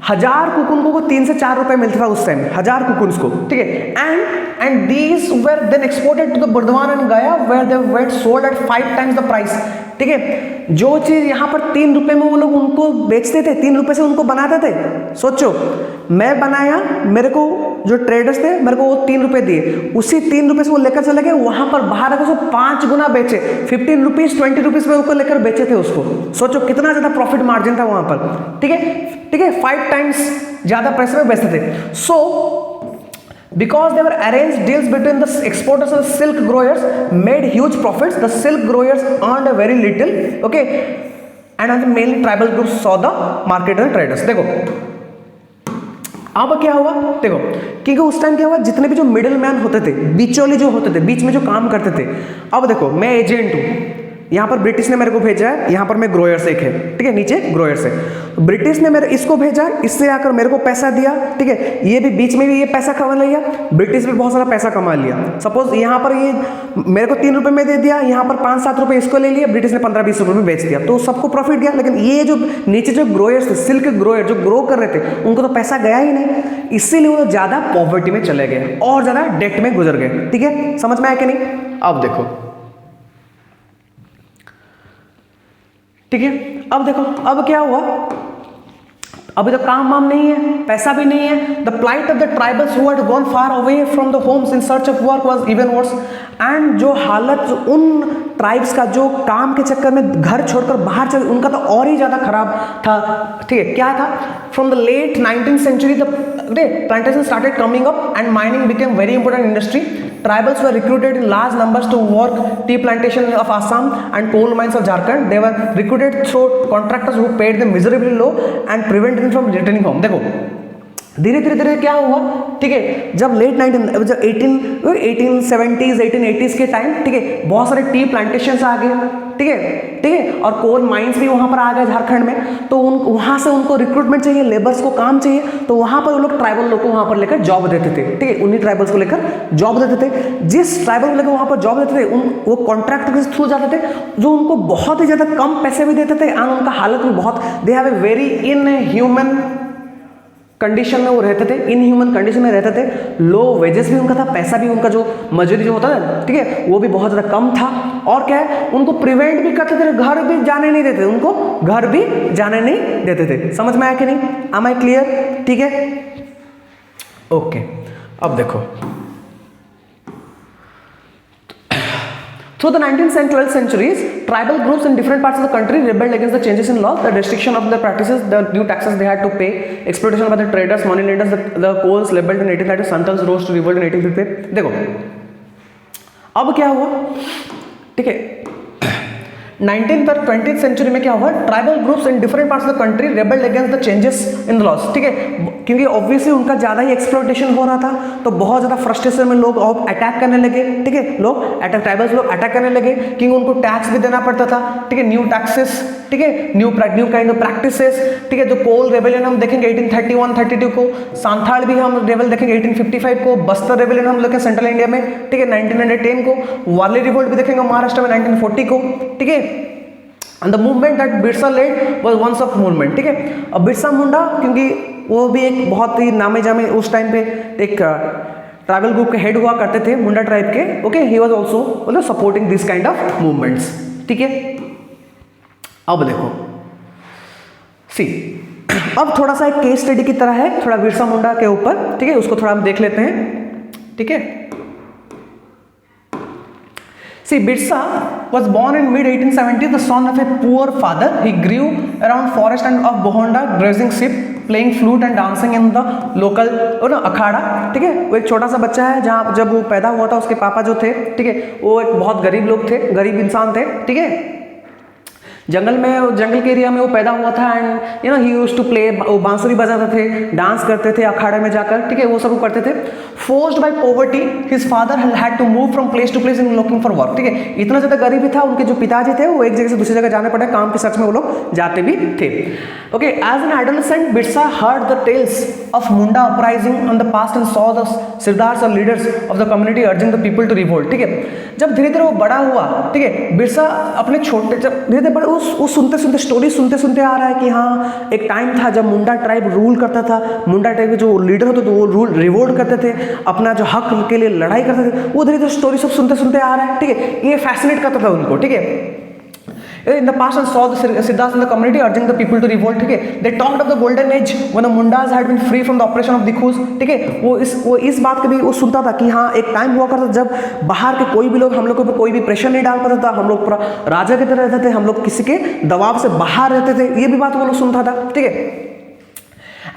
1000 कुकुन को 3 से 4 रुपए मिलता था उस टाइम, 1000 कुकुन्स को, ठीक है। And these were then exported to the Burdwan and Gaya where they were sold at 5 times the price, ठीक है। जो चीज यहाँ पर 3 रुपए में वो लोग उनको बेचते थे, 3 रुपए से उनको बनाते थे। सोचो, मैं बनाया, मेरे को जो ट्रेडर्स थे मेरे को वो 3 रुपए दिए, उसी 3 रुपए से वो लेकर चले गए वहां पर, बाहर आकर उसको 5 गुना बेचे, 15 रुपीज 20 रुपीज में उसको लेकर बेचे थे उसको। सोचो कितना ज्यादा प्रॉफिट मार्जिन था वहां पर, ठीक है, ठीक है, 5 टाइम्स ज्यादा पैसे में बेचते थे। सो because they were arranged deals between the exporters and the silk growers made huge profits. The silk growers earned a very little, okay, and mainly tribal groups saw the market and traders। देखो अब क्या हुआ, देखो क्योंकि उस time क्या हुआ, जितने भी जो मिडिल मैन होते थे, बिचौली जो होते थे, बीच में जो काम करते थे। अब देखो मैं एजेंट हूँ, यहाँ पर ब्रिटिश ने मेरे को भेजा है, यहाँ पर मैं ग्रोयर्स एक है, ठीक है, नीचे ग्रोयर्स है। ब्रिटिश ने मेरे इसको भेजा, इससे आकर मेरे को पैसा दिया, ठीक है, ये भी बीच में भी ये पैसा कमा लिया, ब्रिटिश भी बहुत सारा पैसा कमा लिया। सपोज यहाँ पर ये मेरे को 3 रुपए में दे दिया, यहाँ पर 5-7 रुपए इसको ले लिया, ब्रिटिश ने 15-20 रुपए में बेच दिया, तो सबको प्रॉफिट गया। लेकिन ये जो नीचे जो ग्रोयर्स थे, सिल्क ग्रोयर जो ग्रो कर रहे थे, उनको तो पैसा गया ही नहीं, इसीलिए वो ज्यादा पॉवर्टी में चले गए और ज्यादा डेट में गुजर गए। ठीक है, समझ में आया कि नहीं? अब देखो, ठीक है, अब देखो अब क्या हुआ, अभी तो काम वाम नहीं है, पैसा भी नहीं है। The plight of the tribals who had gone far away from the homes in search of work was even worse. एंड जो हालत उन ट्राइब्स का जो काम के चक्कर में घर छोड़कर बाहर चले, उनका तो और ही ज्यादा खराब था। ठीक है, क्या था? From the late 19th century द plantations started coming up and mining became very important industry. Tribals were recruited in large numbers to work tea plantation of Assam and coal mines of Jharkhand. They were recruited through contractors who paid them miserably low and prevented them from returning home. देखो धीरे धीरे क्या हुआ, ठीक है, जब late 1870s 1880s के time, ठीक है, बहुत सारे टी प्लांटेशंस आ गए, ठीक है, ठीक है, और कोल माइंस भी वहां पर आ गए झारखंड में। तो वहां से उनको रिक्रूटमेंट चाहिए, लेबर्स को काम चाहिए, तो वहां पर वो लोग ट्राइबल लोग को वहां पर लेकर जॉब देते थे। ठीक है, उन्हीं ट्राइबल्स को लेकर जॉब देते थे। जिस ट्राइबल को लेकर वहां पर जॉब देते थे, वो कॉन्ट्रैक्ट के थ्रू जाते थे, जो उनको बहुत ही ज्यादा कम पैसे भी देते थे, और उनका हालत भी बहुत, they have a very inhuman condition में वो रहते थे, इनह्यूमन कंडीशन में रहते थे। लो वेजेस भी उनका था, पैसा भी उनका जो मजदूरी जो होता था, ठीक है, वो भी बहुत ज़्यादा कम था। और क्या है, उनको प्रिवेंट भी करते थे, घर भी जाने नहीं देते, उनको घर भी जाने नहीं देते थे। समझ में आया कि नहीं? Am I clear? ठीक है, ओके। अब देखो, through the 19th and 12th centuries, tribal groups in different parts of the country rebelled against the changes in law, the restriction of their practices, the new taxes they had to pay, exploitation by the traders, money lenders, the coals rebelled in 1830, Santals rose to revolt in 1850। देखो अब क्या हुआ, ठीक है, 19th और 20th century में क्या हुआ, tribal groups in different parts of the country rebelled against the changes in the laws. ठीक है, क्योंकि ऑब्वियसली उनका ज्यादा ही एक्सप्लॉइटेशन हो रहा था, तो बहुत ज्यादा फ्रस्ट्रेशन में लोग अटैक करने लगे। ठीक है, लोग ट्राइबल्स लोग अटैक करने लगे, क्योंकि उनको टैक्स भी देना पड़ता था। ठीक है, न्यू टैक्सेस, ठीक है, न्यू काइंड ऑफ प्रैक्टिसेस। ठीक है, जो कोल रेबेलियन हम देखेंगे 1831-32 को, सांथाल भी हम रेबल देखेंगे 1855 को, बस्तर रेबेलियन हम देखेंगे सेंट्रल इंडिया में, ठीक है, 1910 को, वाली रिवोल्ट भी देखेंगे महाराष्ट्र में 1940 को। ठीक है, and the movement that Birsa led was once of movement। ठीक है, अब बिरसा मुंडा, क्योंकि वो भी एक बहुत ही नामे जामे उस टाइम पे एक ट्राइबल ग्रुप के हेड हुआ करते थे, मुंडा ट्राइब के। ओके, ही वाज आल्सो मतलब supporting this kind of movements. ठीक है, अब देखो सी, अब थोड़ा सा एक केस स्टडी की तरह है, थोड़ा बिरसा मुंडा के ऊपर। ठीक है, उसको थोड़ा हम देख लेते हैं। ठीक है, see, Birsa was born in mid 1870s, the son of a poor father. He grew around forest and of Bohonda, grazing sheep, playing flute and dancing in the local अखाड़ा। ठीक है, वो एक छोटा सा बच्चा है, जहाँ जब वो पैदा हुआ था उसके पापा जो थे, ठीक है, वो एक बहुत गरीब लोग थे, गरीब इंसान थे। ठीक है, जंगल में, जंगल के एरिया में वो पैदा हुआ था। And you know he used to play, वो बांसुरी बजाते थे, डांस करते थे अखाड़े में जाकर। ठीक है, वो सब करते थे। Forced by poverty his father had to move from place to place in looking for work. ठीक है, इतना ज्यादा गरीबी था, उनके जो पिताजी थे वो एक जगह से दूसरी जगह जाने पड़े, काम के सर्च में वो लोग जाते भी थे। Okay, as an adolescent Birsa heard the tales of Munda uprising on the past and saw the sirdars और leaders of the community urging the people to revolt. ठीक है, जब धीरे धीरे वो बड़ा हुआ, ठीक है, बिरसा अपने छोटे, जब धीरे धीरे बड़े, उस सुनते स्टोरी सुनते आ रहा है कि हाँ एक टाइम था जब मुंडा ट्राइब रूल करता था, मुंडा ट्राइब के जो लीडर होते थे वो रूल रिवोल्ट करते थे, अपना जो हक के लिए लड़ाई करते थे। वो धीरे धीरे स्टोरी सब सुनते आ रहा है। ठीक है, ये फैसिनेट करता था उनको। ठीक है, In the past, and saw the Siddhas in the community urging the people to revolt. ठीक है, they talked of the golden age when the Mundas had been free from the oppression of Dikhus. ठीक है, वो इस बात को भी वो सुनता था कि हाँ एक टाइम हुआ करता जब बाहर के कोई भी लोग हम लोग के ऊपर कोई भी प्रेशर नहीं डाल पाता था, हम लोग पूरा राजा की तरह रहते थे, हम लोग किसी के दबाव से बाहर रहते थे, ये भी बात वो लोग सुनता था। ठीक है,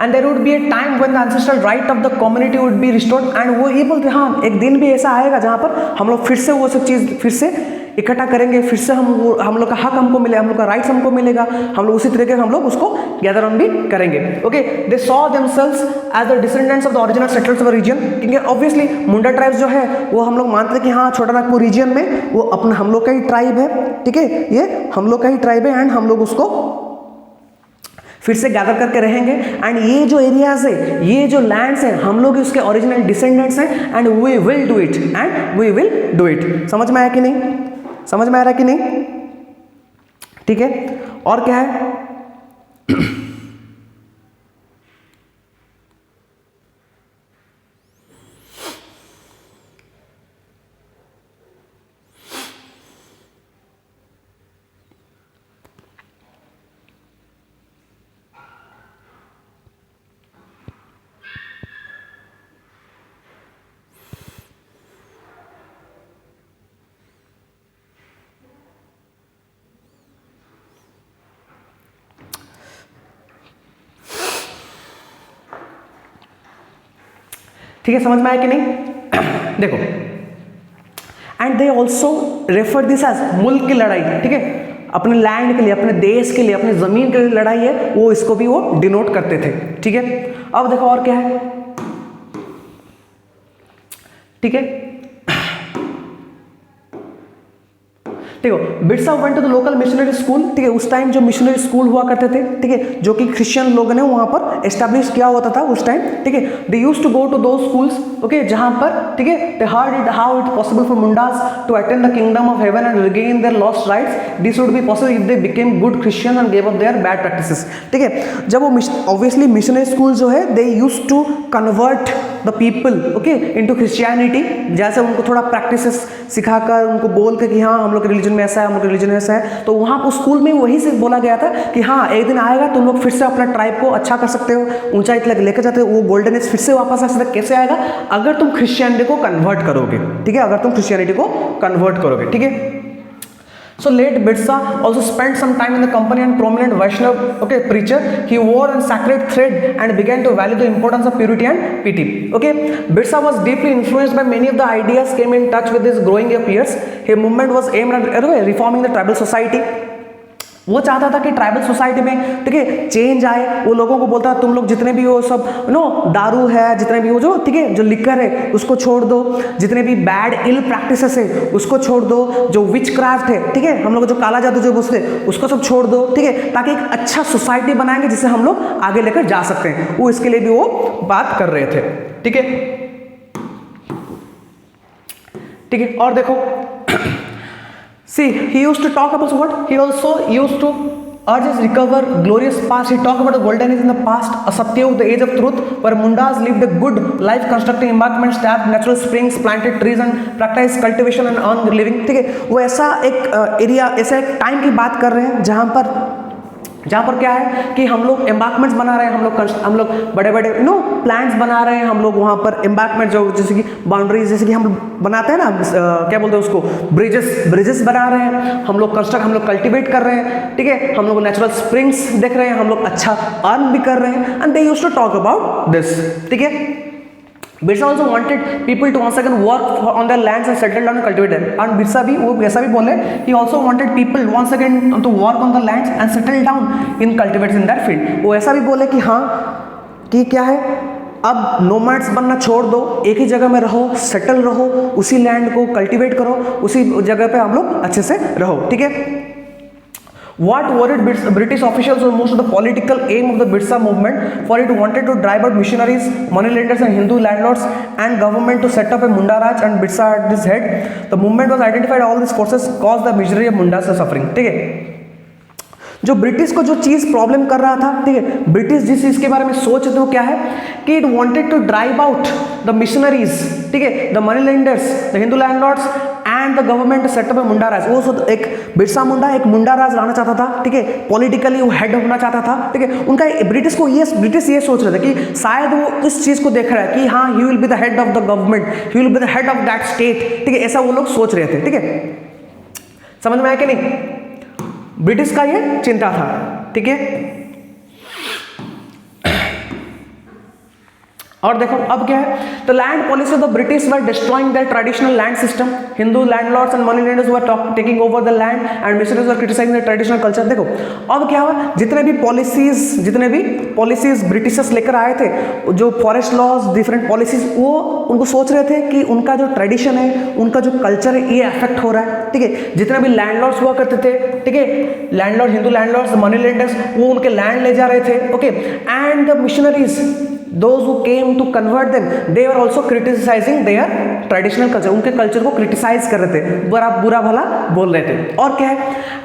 and there would be a time when the ancestral right of the community would be restored, and वो ये बोलते हाँ एक दिन भी ऐसा आएगा जहाँ पर हम लोग फिर से वो सब चीज़ फिर से इकट्ठा करेंगे, फिर से हम लोग का हक हमको मिलेगा, हम लोग का राइट्स हमको मिलेगा, हम लोग उसी तरीके हम लोग उसको गैदर ऑन भी करेंगे। Okay, they saw themselves as the descendants of the original settlers of the region, क्योंकि ऑब्वियसली मुंडा ट्राइब्स जो है वो हम लोग मानते हैं कि हाँ छोटा नागपुर रीजन में वो अपना हम लोग का ही ट्राइब है। ठीक है, ये हम लोग का ही ट्राइब है एंड हम लोग उसको फिर से गैदर करके रहेंगे, एंड ये जो एरियाज है, ये जो लैंड्स हैं, हम लोग उसके ओरिजिनल डिसेंडेंट्स हैं, and we will do it, and we will do it. समझ में आया कि नहीं? समझ में आ रहा है कि नहीं? ठीक है, और क्या है? ठीक है, समझ में आया कि नहीं? देखो, and they also refer this as मुल्क की लड़ाई। ठीक है, अपने लैंड के लिए, अपने देश के लिए, अपने जमीन के लिए लड़ाई है, वो इसको भी वो डिनोट करते थे। ठीक है, अब देखो और क्या है। ठीक है, देखो, Birsa went to the local missionary school. ठीक है, उस टाइम जो मिशनरी स्कूल हुआ करते थे, ठीक है, जो कि क्रिश्चियन लोग ने वहां पर एस्टैब्लिश किया होता था उस टाइम। ठीक है, they used to go to those schools, okay, जहां पर, ठीक है, they heard it how it possible for Mundas to attend the kingdom of heaven and regain their lost rights. This would be possible if they became good Christian and gave up their bad practices. ठीक है, जब वो obviously missionary school जो है, they used to convert the people, okay, into Christianity, जैसे उनको थोड़ा practices सिखाकर, उनको बोल के कि हाँ हम लोग के रिलीजन में ऐसा है, हम लोग के रिलीजन में ऐसा है, तो वहाँ उस स्कूल में वही से बोला गया था कि हाँ एक दिन आएगा तुम लोग फिर से अपना ट्राइब को अच्छा कर सकते हो, ऊंचाई तक लेकर जाते हो, वो गोल्डन एज फिर से वापस आ सकता है। कैसे आएगा? अगर तुम क्रिश्चियनिटी को कन्वर्ट करोगे। ठीक है, अगर तुम क्रिश्चियनिटी को कन्वर्ट करोगे। ठीक है, so late Birsa also spent some time in the company and prominent Vaishnav, okay, preacher. He wore a sacred thread and began to value the importance of purity and piety. Okay, Birsa was deeply influenced by many of the ideas came in touch with his growing up years. His movement was aimed at reforming the tribal society. वो चाहता था कि tribal society में, ठीक है, change आए। वो लोगों को बोलता तुम लोग जितने भी वो सब दारू है, जितने भी वो जो, ठीक है, जो लिकर है उसको छोड़ दो, जितने भी बैड इल प्रैक्टिसेस है उसको छोड़ दो, जो विच क्राफ्ट है, ठीक है, हम लोग जो काला जादू जो बोलते हैं उसको सब छोड़ दो। ठीक है, ताकि एक अच्छा सोसाइटी बनाएंगे जिससे हम लोग आगे लेकर जा सकते हैं। वो इसके लिए भी वो बात कर रहे थे। ठीक है, ठीक है, और देखो, see, he used to talk about what? He also used to urge his recover glorious past. He talked about the golden age in the past, a Satyug, the age of truth, where Mundas lived a good life, constructing embankments, tapped natural springs, planted trees and practiced cultivation and earned living. ठीक है, वो ऐसा एक area, ऐसा एक time की बात कर रहे हैं जहाँ पर क्या है कि हम लोग एम्बार्कमेंट्स बना रहे हैं, हम लोग बड़े बड़े प्लांट्स बना रहे हैं, हम लोग वहाँ पर एम्बार्कमेंट जो जैसे कि बाउंड्रीज जैसे कि हम बनाते हैं ना, क्या बोलते हैं उसको, ब्रिजेस बना रहे हैं, हम लोग कल्टिवेट कर रहे हैं। ठीक है, हम लोग नेचुरल स्प्रिंग्स देख रहे हैं, हम लोग अच्छा अर्न भी कर रहे हैं, and they used to talk about this. ठीक है, Birsa also wanted people to once again work on their lands and settle down and cultivate them. And Birsa भी वो ऐसा भी बोले, he also wanted people once again to work on the lands and settle down in cultivating in that field. वो ऐसा भी बोले कि हाँ कि क्या है, अब नोमैड्स बनना छोड़ दो, एक ही जगह में रहो, सेटल रहो, उसी लैंड को कल्टिवेट करो, उसी जगह पे हम लोग अच्छे से रहो। ठीक है, What worried British officials was most of the political aim of the Birsa movement, for it wanted to drive out missionaries, moneylenders and Hindu landlords and government to set up a Munda Raj and Birsa at its head. The movement was identified all these forces caused the misery of Mundas suffering. ठीक है, जो British को जो चीज़ problem कर रहा था, ठीक है, ब्रिटिश जिस चीज़ के बारे में सोच रहे थे वो क्या है कि it wanted to drive out the missionaries, ठीक है, the money lenders, the Hindu landlords and the government setup a Munda raj. वो एक बिरसा मुंडा एक मुंडा राज लाना चाहता था, ठीक है, पॉलिटिकली वो हेड होना चाहता था, ठीक है। उनका ब्रिटिश ये सोच रहे थे कि शायद वो इस चीज को देख रहा है कि हाँ he will be the head of the government, he will be the head of that state, ठीक है, ऐसा वो लोग सोच रहे थे, ठीक है। समझ में आया कि नहीं? ब्रिटिश का ये चिंता था, ठीक है। और देखो अब क्या है, the land policy of the British were destroying the traditional land system, Hindu landlords and money lenders were taking over the land and missionaries were criticising the traditional culture. देखो अब क्या हुआ, जितने भी पॉलिसीज ब्रिटिशर्स लेकर आए थे, जो फॉरेस्ट लॉज डिफरेंट पॉलिसीज, वो उनको सोच रहे थे कि उनका जो ट्रेडिशन है, उनका जो कल्चर है, ये अफेक्ट हो रहा है, ठीक है। जितने भी लैंडलॉर्ड्स हुआ करते थे, ठीक है, landlord Hindu landlords money lenders, वो उनके लैंड ले जा रहे थे, okay. And the missionaries, those who came to convert them, they were also criticizing their traditional culture, उनके कल्चर को क्रिटिसाइज कर रहे थे, बुरा भला बोल रहे थे। और क्या है,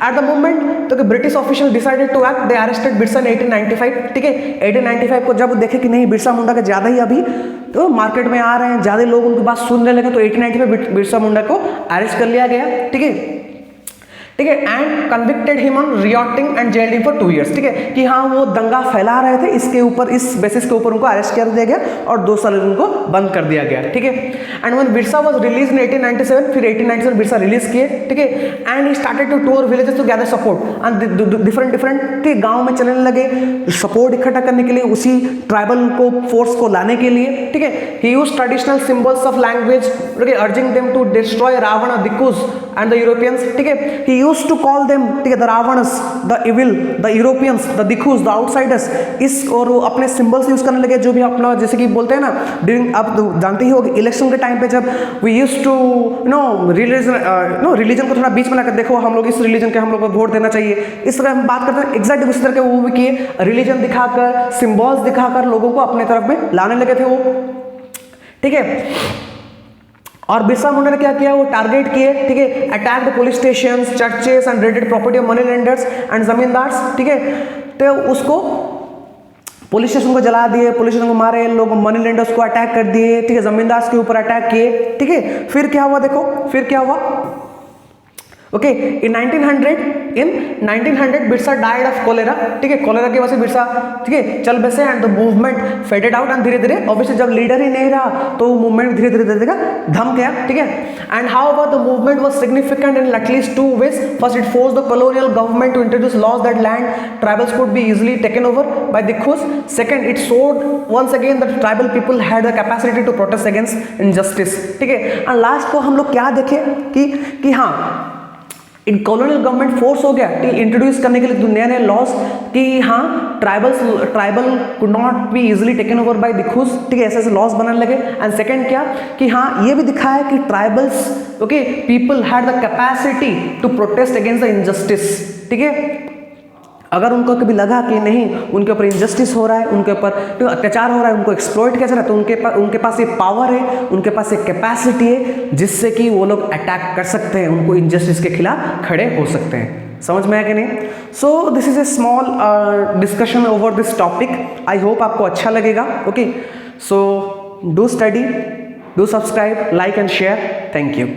एट द मोमेंट तो British official decided to act, they arrested Birsa in 1895, ठीक है। 1895 को जब देखे कि नहीं बिरसा मुंडा के ज्यादा ही अभी तो मार्केट में आ रहे हैं, ज्यादा लोग उनकी बात सुनने लगे, तो 1895 बिरसा मुंडा को अरेस्ट कर लिया गया, ठीक है, ठीक है। And convicted him on rioting and jailed him for 2 years, ठीक है, कि हाँ वो दंगा फैला रहे थे, इसके ऊपर इस बेसिस के ऊपर उनको अरेस्ट कर दिया गया और 2 साल उनको बंद कर दिया गया, ठीक है। And when Birsa was release in 1897, फिर 1897 बिरसा रिलीज किए, ठीक है। And he started to tour villages to gather support and different के गांव में चलने लगे सपोर्ट इकट्ठा करने के लिए, उसी ट्राइबल को फोर्स को लाने के लिए, ठीक है। He used traditional symbols of language, okay, urging them to destroy Ravana और दिक्कूज एंड द यूरोपियंस, ठीक है। ही used to call them, ठीक है, the Ravanas, the evil, the Europeans, the Dikhus, the outsiders, इस और वो अपने सिंबल्स यूज करने लगे, जो भी अपना जैसे कि बोलते हैं ना ड्यूरिंग, आप तो जानते ही होगे इलेक्शन के टाइम पे जब we used to रिलीजन को थोड़ा बीच में लाकर, देखो हम लोग इस रिलीजन के हम लोग को वोट देना चाहिए, इस तरह हम बात करते हैं, एग्जैक्ट उसी तरह के वो भी किए, रिलीजन दिखाकर सिंबल्स दिखाकर लोगों को अपने तरफ में लाने लगे थे वो, ठीक है। और बिरसा मुंडा ने क्या किया, वो टारगेट किए, ठीक है, attacked police station, churches and raided property of money lenders and zamindars, ठीक है। तो उसको पुलिस स्टेशन को जला दिए, पुलिस स्टेशन को मारे लोग, मनी लेंडर्स को अटैक कर दिए, ठीक है, जमींदार्स के ऊपर अटैक किए, ठीक है। फिर क्या हुआ, देखो फिर क्या हुआ, okay. In 1900 Birsa died of cholera, ठीक है, कोलेरा की वजह से बिरसा, ठीक है, चल बसे and the movement faded out and धीरे धीरे ऑब्वियसली जब लीडर ही नहीं रहा तो मूवमेंट धीरे धीरे धम गया, ठीक है। And how about the movement was significant in at least 2 ways. First, it forced the colonial government to introduce laws that land tribals could be easily taken over by dikus. Second, it showed once again that tribal people had the capacity to protest against injustice, ठीक है। And last को हम लोग क्या देखे कि हाँ इन colonial government force हो गया इंट्रोड्यूस करने के लिए नए नए लॉज कि हाँ tribal could not be easily taken over by dikus, ठीक है, ऐसे ऐसे लॉज बनाने लगे। एंड सेकंड क्या कि हाँ ये भी दिखाया कि tribals, okay, people had the capacity to protest against the injustice, ठीक है। अगर उनको कभी लगा कि नहीं उनके ऊपर इनजस्टिस हो रहा है, उनके ऊपर तो अत्याचार हो रहा है, उनको एक्सप्लॉइट किया जा रहा है, तो उनके पास ये पावर है, उनके पास एक कैपेसिटी है जिससे कि वो लोग अटैक कर सकते हैं, उनको इनजस्टिस के खिलाफ खड़े हो सकते हैं। समझ में आया कि नहीं? So this is a small discussion over this topic. I hope आपको अच्छा लगेगा। Okay, so do study, do subscribe, like and share. Thank you.